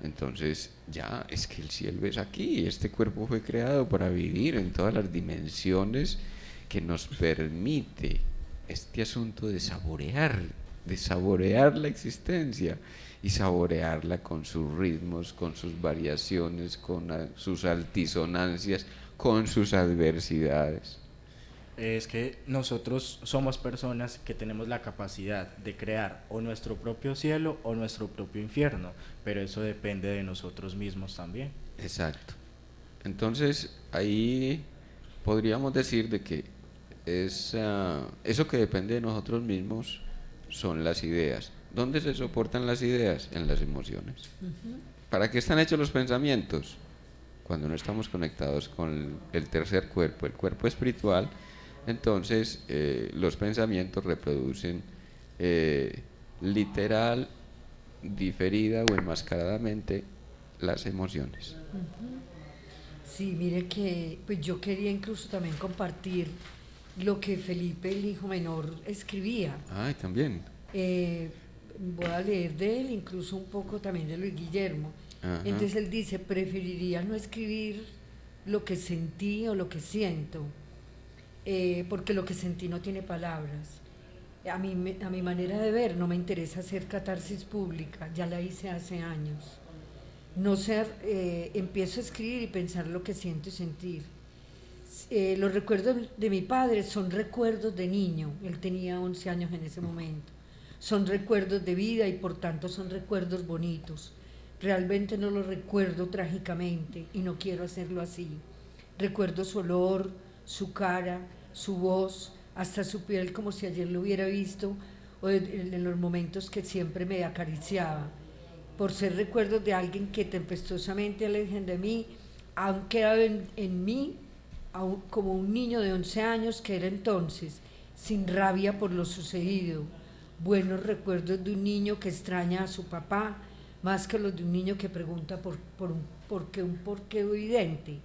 entonces ya es que el cielo es aquí. Este cuerpo fue creado para vivir en todas las dimensiones que nos permite este asunto de saborear la existencia y saborearla con sus ritmos, con sus variaciones, con sus altisonancias, con sus adversidades. Es que nosotros somos personas que tenemos la capacidad de crear o nuestro propio cielo o nuestro propio infierno, pero eso depende de nosotros mismos también. Exacto. Entonces ahí podríamos decir de que eso que depende de nosotros mismos son las ideas. ¿Dónde se soportan las ideas? En las emociones. ¿Para qué están hechos los pensamientos? Cuando no estamos conectados con el tercer cuerpo, el cuerpo espiritual, entonces los pensamientos reproducen literal, diferida o enmascaradamente las emociones. Sí, mire que pues yo quería incluso también compartir lo que Felipe, el hijo menor, escribía. También. Voy a leer de él, incluso un poco también de Luis Guillermo. Entonces él dice: preferiría no escribir lo que sentí o lo que siento, porque lo que sentí no tiene palabras. A mi manera de ver, no me interesa hacer catarsis pública, ya la hice hace años. Empiezo a escribir y pensar lo que siento y sentir. Los recuerdos de mi padre son recuerdos de niño, él tenía 11 años en ese momento. Son recuerdos de vida y por tanto son recuerdos bonitos. Realmente no los recuerdo trágicamente y no quiero hacerlo así. Recuerdo su olor, su cara, su voz, hasta su piel como si ayer lo hubiera visto, o en los momentos que siempre me acariciaba. Por ser recuerdos de alguien que tempestuosamente alejen de mí, han quedado en mí como un niño de 11 años que era entonces, sin rabia por lo sucedido. Buenos recuerdos de un niño que extraña a su papá, más que los de un niño que pregunta por un porqué evidente.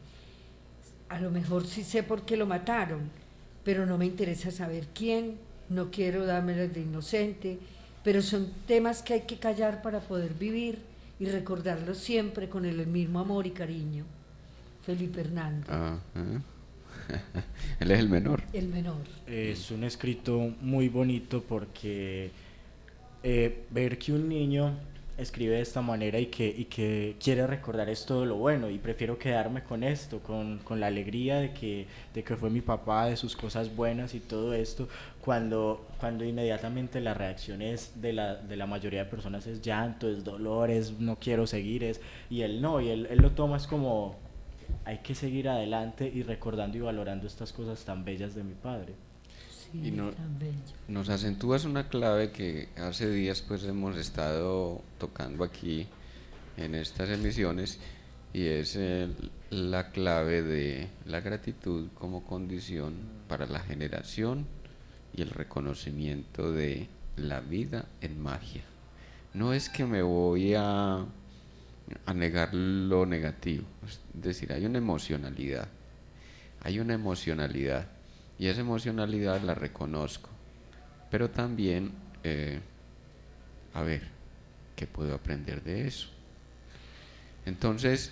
A lo mejor sí sé por qué lo mataron, pero no me interesa saber quién, no quiero dármelas de inocente, pero son temas que hay que callar para poder vivir y recordarlos siempre con el mismo amor y cariño. Felipe Hernando. Él es el menor. El menor. Es un escrito muy bonito porque ver que un niño escribe de esta manera y que quiere recordar es todo lo bueno, y prefiero quedarme con esto, con la alegría de que fue mi papá, de sus cosas buenas y todo esto, cuando inmediatamente la reacción de la mayoría de personas es llanto, es dolor, es no quiero seguir, y él no, y él lo toma es como hay que seguir adelante y recordando y valorando estas cosas tan bellas de mi padre. Sí, Y tan bello. nos acentúas una clave que hace días pues hemos estado tocando aquí en estas emisiones, y es la clave de la gratitud como condición para la generación y el reconocimiento de la vida en magia. No es que me voy a negar lo negativo, es decir, hay una emocionalidad y esa emocionalidad la reconozco, pero también, a ver, ¿qué puedo aprender de eso? Entonces,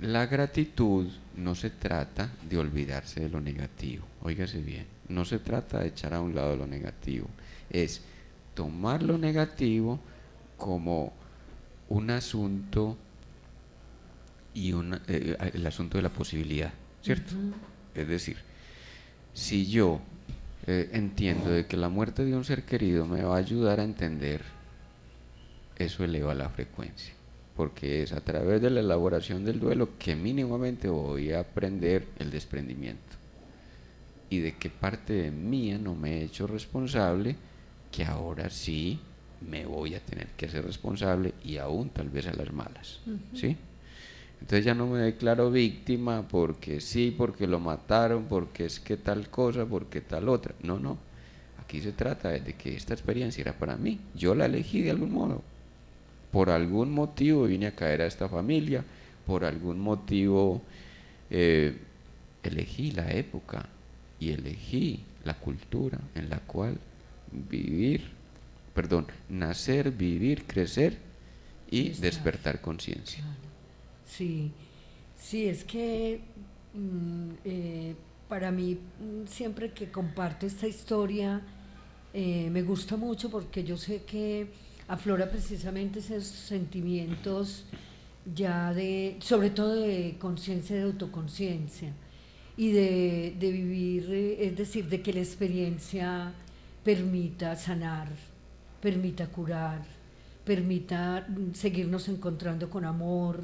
la gratitud no se trata de olvidarse de lo negativo, óigase bien, no se trata de echar a un lado lo negativo, es tomar lo negativo como un asunto y el asunto de la posibilidad, ¿cierto? Es decir, si yo entiendo de que la muerte de un ser querido me va a ayudar a entender, eso eleva la frecuencia, porque es a través de la elaboración del duelo que mínimamente voy a aprender el desprendimiento y de qué parte de mí no me he hecho responsable, que ahora sí me voy a tener que hacer responsable, y aún tal vez a las malas, ¿sí? Entonces ya no me declaro víctima porque sí, porque lo mataron, porque es que tal cosa, porque tal otra. No, aquí se trata de que esta experiencia era para mí, yo la elegí de algún modo, por algún motivo vine a caer a esta familia, por algún motivo elegí la época y elegí la cultura en la cual nacer, vivir, crecer y despertar conciencia. Sí, es que para mí siempre que comparto esta historia me gusta mucho, porque yo sé que aflora precisamente esos sentimientos ya sobre todo de conciencia, de autoconciencia y de vivir, es decir, de que la experiencia permita sanar, permita curar, permita seguirnos encontrando con amor,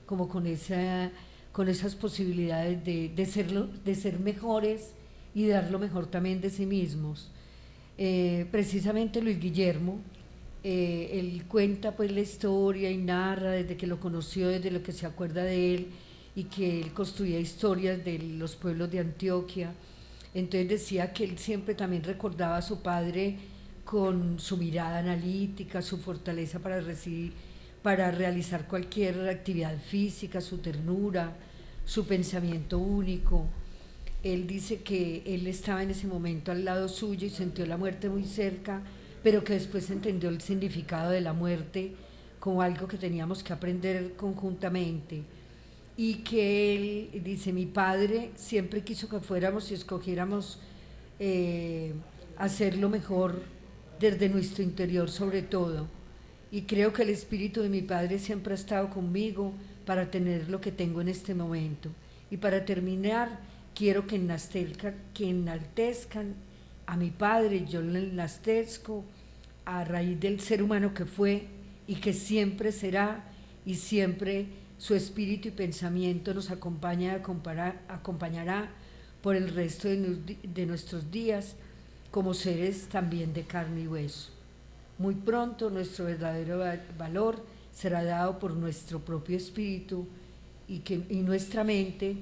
como con esas posibilidades de ser mejores y dar lo mejor también de sí mismos. Precisamente Luis Guillermo, él cuenta pues la historia y narra desde que lo conoció, desde lo que se acuerda de él, y que él construía historias de los pueblos de Antioquia. Entonces decía que él siempre también recordaba a su padre con su mirada analítica, su fortaleza para realizar cualquier actividad física, su ternura, su pensamiento único. Él dice que él estaba en ese momento al lado suyo y sintió la muerte muy cerca, pero que después entendió el significado de la muerte como algo que teníamos que aprender conjuntamente. Y que él dice, mi padre siempre quiso que fuéramos y escogiéramos hacer lo mejor desde nuestro interior sobre todo. Y creo que el espíritu de mi padre siempre ha estado conmigo para tener lo que tengo en este momento. Y para terminar, quiero que enaltezcan a mi padre, yo lo enaltezco a raíz del ser humano que fue y que siempre será, y siempre su espíritu y pensamiento nos acompañará por el resto de nuestros días como seres también de carne y hueso. Muy pronto nuestro verdadero valor será dado por nuestro propio espíritu y nuestra mente,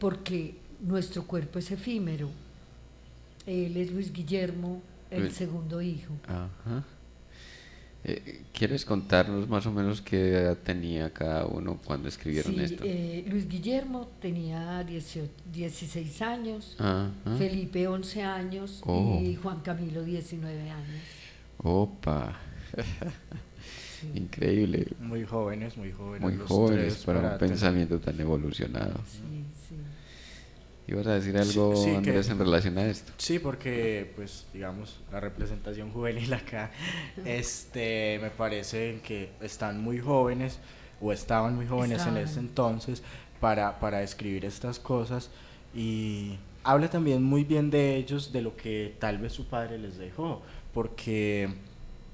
porque nuestro cuerpo es efímero. Él es Luis Guillermo, el segundo hijo. Ajá. ¿Quieres contarnos más o menos qué edad tenía cada uno cuando escribieron esto? Luis Guillermo tenía 16 años, Felipe 11 años y Juan Camilo 19 años. ¡Opa! Sí. Increíble. Muy jóvenes Muy jóvenes para un pensamiento tan evolucionado. Sí. ¿Ibas a decir algo, sí, Andrés, en relación a esto? Sí, porque, pues, digamos, la representación juvenil acá, me parece que están muy jóvenes, o estaban muy jóvenes en ese entonces, para escribir estas cosas, y habla también muy bien de ellos, de lo que tal vez su padre les dejó, porque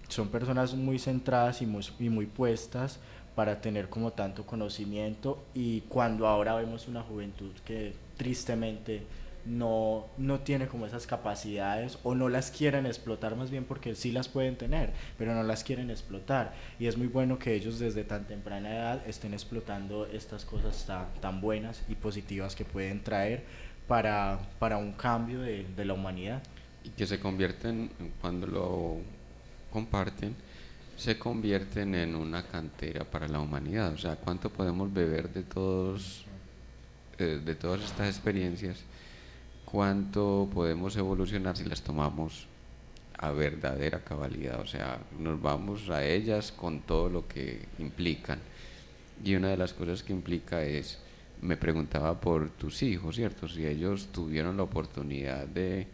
son personas muy centradas y muy puestas para tener como tanto conocimiento, y cuando ahora vemos una juventud que tristemente no tiene como esas capacidades, o no las quieren explotar, más bien porque sí las pueden tener, pero no las quieren explotar, y es muy bueno que ellos desde tan temprana edad estén explotando estas cosas tan buenas y positivas que pueden traer para un cambio de la humanidad. y que se convierten, cuando lo comparten, se convierten en una cantera para la humanidad. O sea, ¿cuánto podemos beber de todas estas experiencias? ¿Cuánto podemos evolucionar si las tomamos a verdadera cabalidad? O sea, nos vamos a ellas con todo lo que implican. Y una de las cosas que implica es, me preguntaba por tus hijos, ¿cierto? Si ellos tuvieron la oportunidad de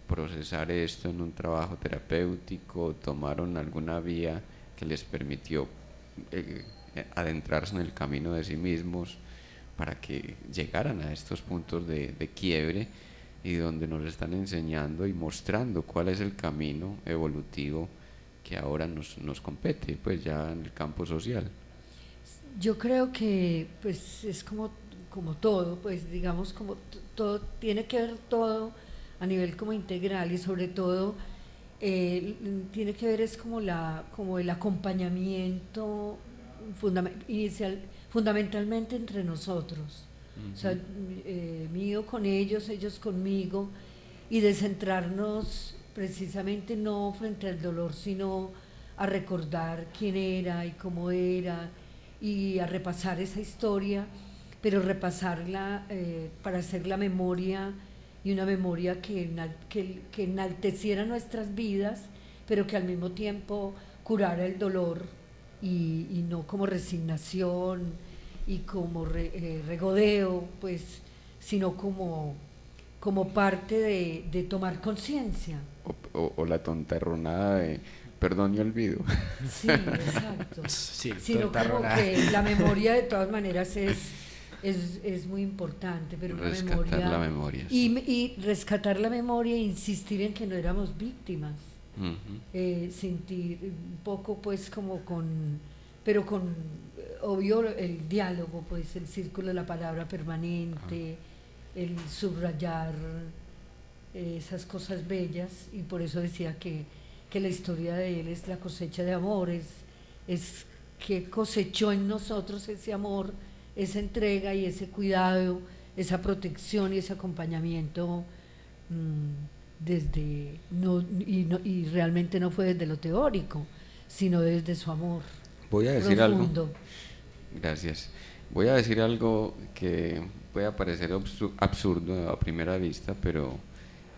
procesar esto en un trabajo terapéutico, tomaron alguna vía que les permitió adentrarse en el camino de sí mismos para que llegaran a estos puntos de quiebre, y donde nos están enseñando y mostrando cuál es el camino evolutivo que ahora nos compete, pues ya en el campo social. Yo creo que pues es como todo, pues digamos como todo, tiene que ver todo a nivel como integral, y sobre todo tiene que ver es como el acompañamiento fundamentalmente entre nosotros. O sea, mío con ellos, ellos conmigo, y de centrarnos precisamente no frente al dolor, sino a recordar quién era y cómo era, y a repasar esa historia, pero repasarla para hacer la memoria, y una memoria que enalteciera nuestras vidas, pero que al mismo tiempo curara el dolor, y no como resignación y como regodeo, pues, sino como parte de tomar conciencia. O la tontarronada de perdón y olvido. Sí, exacto. Sí, sino como que la memoria de todas maneras es muy importante, pero una rescatar memoria, la memoria, y rescatar la memoria e insistir en que no éramos víctimas. Sentir un poco pues como pero con obvio el diálogo, pues el círculo de la palabra permanente, el subrayar esas cosas bellas, y por eso decía que la historia de él es la cosecha de amores, es que cosechó en nosotros ese amor, esa entrega y ese cuidado, esa protección y ese acompañamiento, y realmente no fue desde lo teórico, sino desde su amor. Voy a decir profundo. algo. Gracias. Voy a decir algo que puede parecer absurdo a primera vista, pero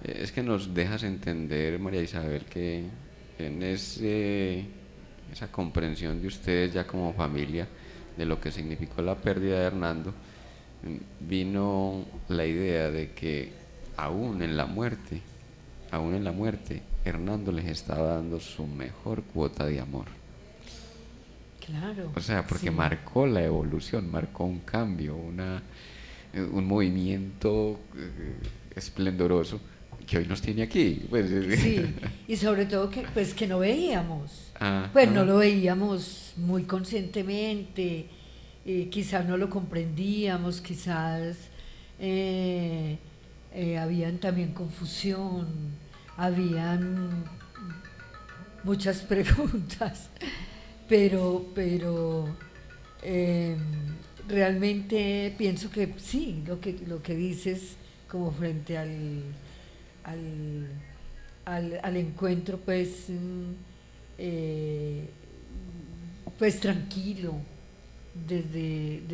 es que nos dejas entender, María Isabel, que en esa comprensión de ustedes ya como familia de lo que significó la pérdida de Hernando, vino la idea de que aún en la muerte, Hernando les estaba dando su mejor cuota de amor. Claro. O sea, porque sí. marcó la evolución, marcó un cambio, un movimiento esplendoroso que hoy nos tiene aquí. Pues. Sí, y sobre todo que no veíamos. Ah, Pues no lo veíamos muy conscientemente, quizás no lo comprendíamos, quizás habían también confusión, habían muchas preguntas. Pero realmente pienso que sí, lo que dices como frente al encuentro, pues tranquilo, desde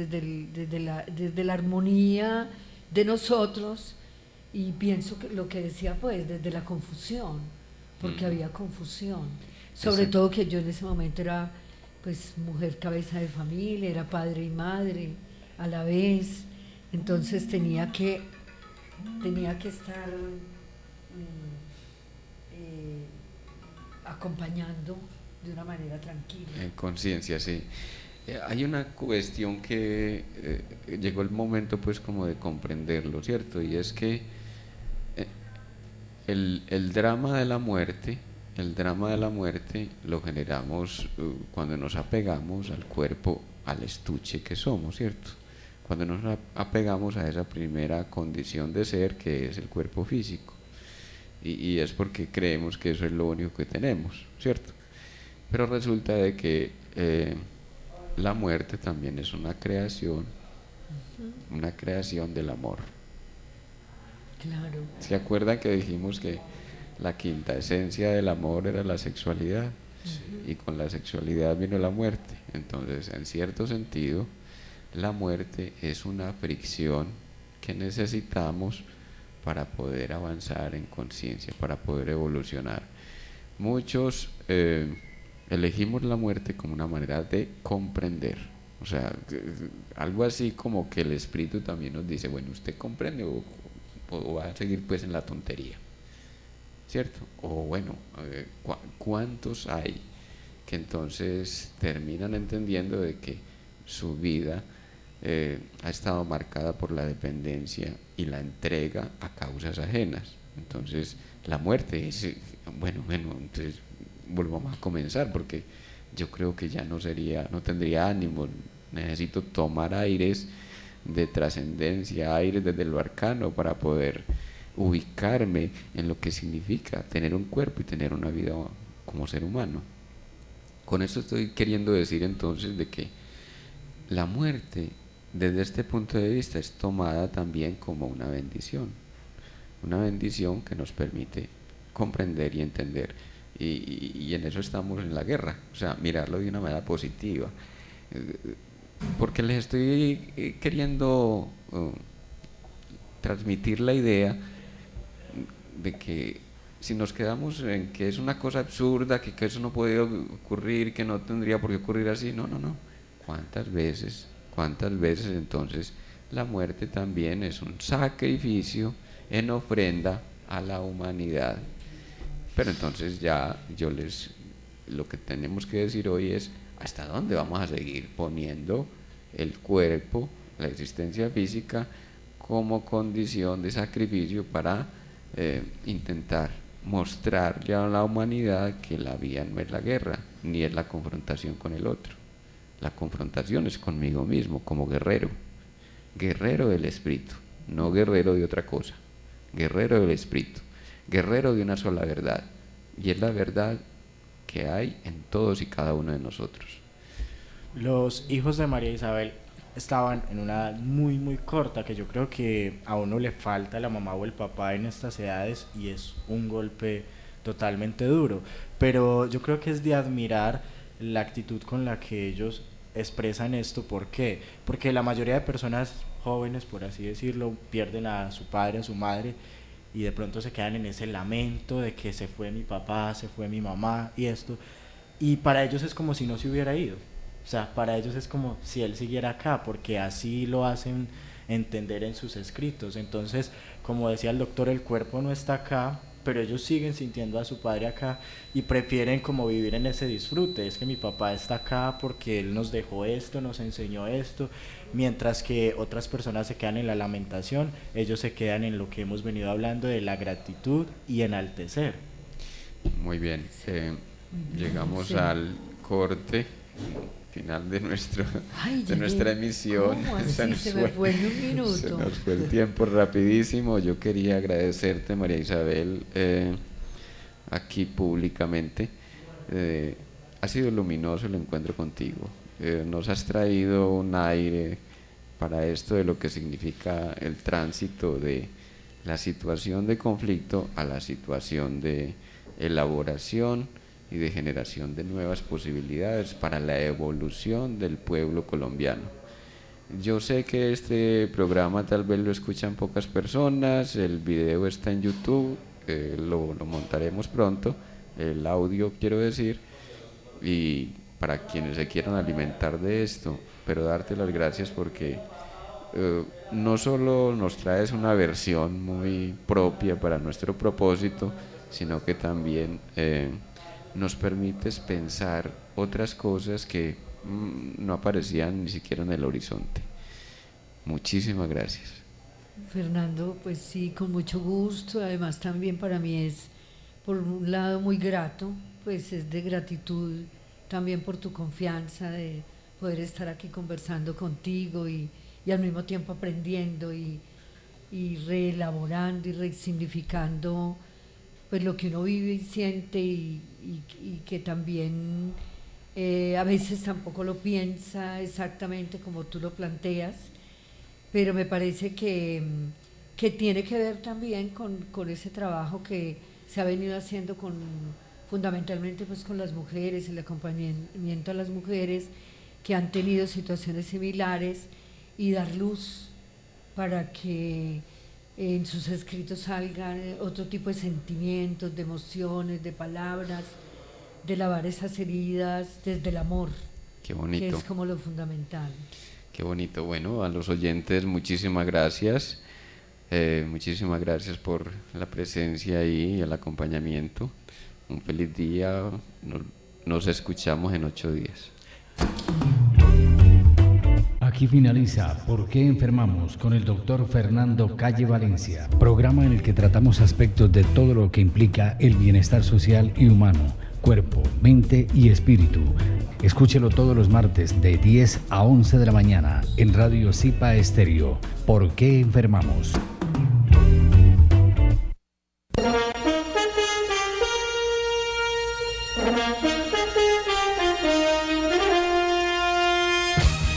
la armonía de nosotros, y pienso que lo que decía, pues desde la confusión, porque había confusión. Sobre todo que yo en ese momento era pues mujer cabeza de familia, era padre y madre a la vez, entonces tenía que estar acompañando de una manera tranquila. En conciencia, sí. Hay una cuestión que llegó el momento pues como de comprenderlo, ¿cierto? Y es que el drama de la muerte lo generamos cuando nos apegamos al cuerpo, al estuche que somos, ¿cierto? Cuando nos apegamos a esa primera condición de ser, que es el cuerpo físico, y es porque creemos que eso es lo único que tenemos, ¿cierto? Pero resulta de que la muerte también es una creación del amor. Claro. ¿Se acuerdan que dijimos que la quinta esencia del amor era la sexualidad, y con la sexualidad vino la muerte. Entonces, en cierto sentido, la muerte es una fricción que necesitamos para poder avanzar en conciencia, para poder evolucionar. Muchos elegimos la muerte como una manera de comprender, o sea, algo así como que el espíritu también nos dice, bueno, usted comprende o va a seguir pues en la tontería, ¿cierto? O bueno, ¿cuántos hay que entonces terminan entendiendo de que su vida ha estado marcada por la dependencia y la entrega a causas ajenas? Entonces la muerte es, bueno, entonces volvamos a comenzar, porque yo creo que ya no tendría ánimo, necesito tomar aires de trascendencia, aires desde lo arcano para poder ubicarme en lo que significa tener un cuerpo y tener una vida como ser humano. Con esto estoy queriendo decir entonces de que la muerte desde este punto de vista es tomada también como una bendición que nos permite comprender y entender, y en eso estamos en la guerra, o sea, mirarlo de una manera positiva, porque les estoy queriendo transmitir la idea de que si nos quedamos en que es una cosa absurda, que eso no puede ocurrir, que no tendría por qué ocurrir así, no, ¿cuántas veces entonces la muerte también es un sacrificio en ofrenda a la humanidad? Pero entonces ya lo que tenemos que decir hoy es hasta dónde vamos a seguir poniendo el cuerpo, la existencia física, como condición de sacrificio para intentar mostrarle a la humanidad que la vía no es la guerra, ni es la confrontación con el otro. La confrontación es conmigo mismo, como guerrero del espíritu, no guerrero de otra cosa, guerrero del espíritu, guerrero de una sola verdad, y es la verdad que hay en todos y cada uno de nosotros. Los hijos de María Isabel estaban en una edad muy muy corta, que yo creo que a uno le falta la mamá o el papá en estas edades, y es un golpe totalmente duro, pero yo creo que es de admirar la actitud con la que ellos expresan esto. ¿Por qué? Porque la mayoría de personas jóvenes, por así decirlo, pierden a su padre, a su madre, y de pronto se quedan en ese lamento de que se fue mi papá, se fue mi mamá y esto, y para ellos es como si no se hubiera ido. O sea, para ellos es como si él siguiera acá, porque así lo hacen entender en sus escritos. Entonces, como decía el doctor, el cuerpo no está acá, pero ellos siguen sintiendo a su padre acá y prefieren como vivir en ese disfrute. Es que mi papá está acá porque él nos dejó esto, nos enseñó esto, mientras que otras personas se quedan en la lamentación, ellos se quedan en lo que hemos venido hablando de la gratitud y enaltecer. Muy bien, llegamos al corte final de nuestra emisión. Se me fue en un minuto. Se nos fue el tiempo rapidísimo. Yo quería agradecerte, María Isabel, aquí públicamente. Ha sido luminoso el encuentro contigo. Nos has traído un aire para esto de lo que significa el tránsito de la situación de conflicto a la situación de elaboración y de generación de nuevas posibilidades para la evolución del pueblo colombiano. Yo sé que este programa tal vez lo escuchan pocas personas, el video está en YouTube, lo montaremos pronto, el audio quiero decir, y para quienes se quieran alimentar de esto, pero darte las gracias porque no solo nos traes una versión muy propia para nuestro propósito, sino que también nos permites pensar otras cosas que no aparecían ni siquiera en el horizonte. Muchísimas gracias. Fernando, pues sí, con mucho gusto. Además también para mí es, por un lado, muy grato, pues es de gratitud también por tu confianza de poder estar aquí conversando contigo y al mismo tiempo aprendiendo y reelaborando y resignificando pues lo que uno vive y siente y que también a veces tampoco lo piensa exactamente como tú lo planteas, pero me parece que tiene que ver también con ese trabajo que se ha venido haciendo fundamentalmente pues con las mujeres, el acompañamiento a las mujeres que han tenido situaciones similares y dar luz para que en sus escritos salgan otro tipo de sentimientos, de emociones, de palabras, de lavar esas heridas desde el amor. Qué bonito. Que es como lo fundamental. Qué bonito. Bueno, a los oyentes muchísimas gracias. Muchísimas gracias por la presencia y el acompañamiento. Un feliz día. Nos escuchamos en 8 días. Aquí finaliza ¿Por qué enfermamos? Con el doctor Fernando Calle Valencia, programa en el que tratamos aspectos de todo lo que implica el bienestar social y humano, cuerpo, mente y espíritu. Escúchelo todos los martes de 10 a 11 de la mañana en Radio Zipa Estéreo. ¿Por qué enfermamos?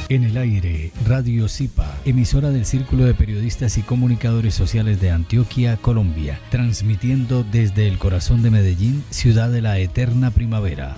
En el aire, Radio Zipa, emisora del Círculo de Periodistas y Comunicadores Sociales de Antioquia, Colombia, transmitiendo desde el corazón de Medellín, ciudad de la eterna primavera.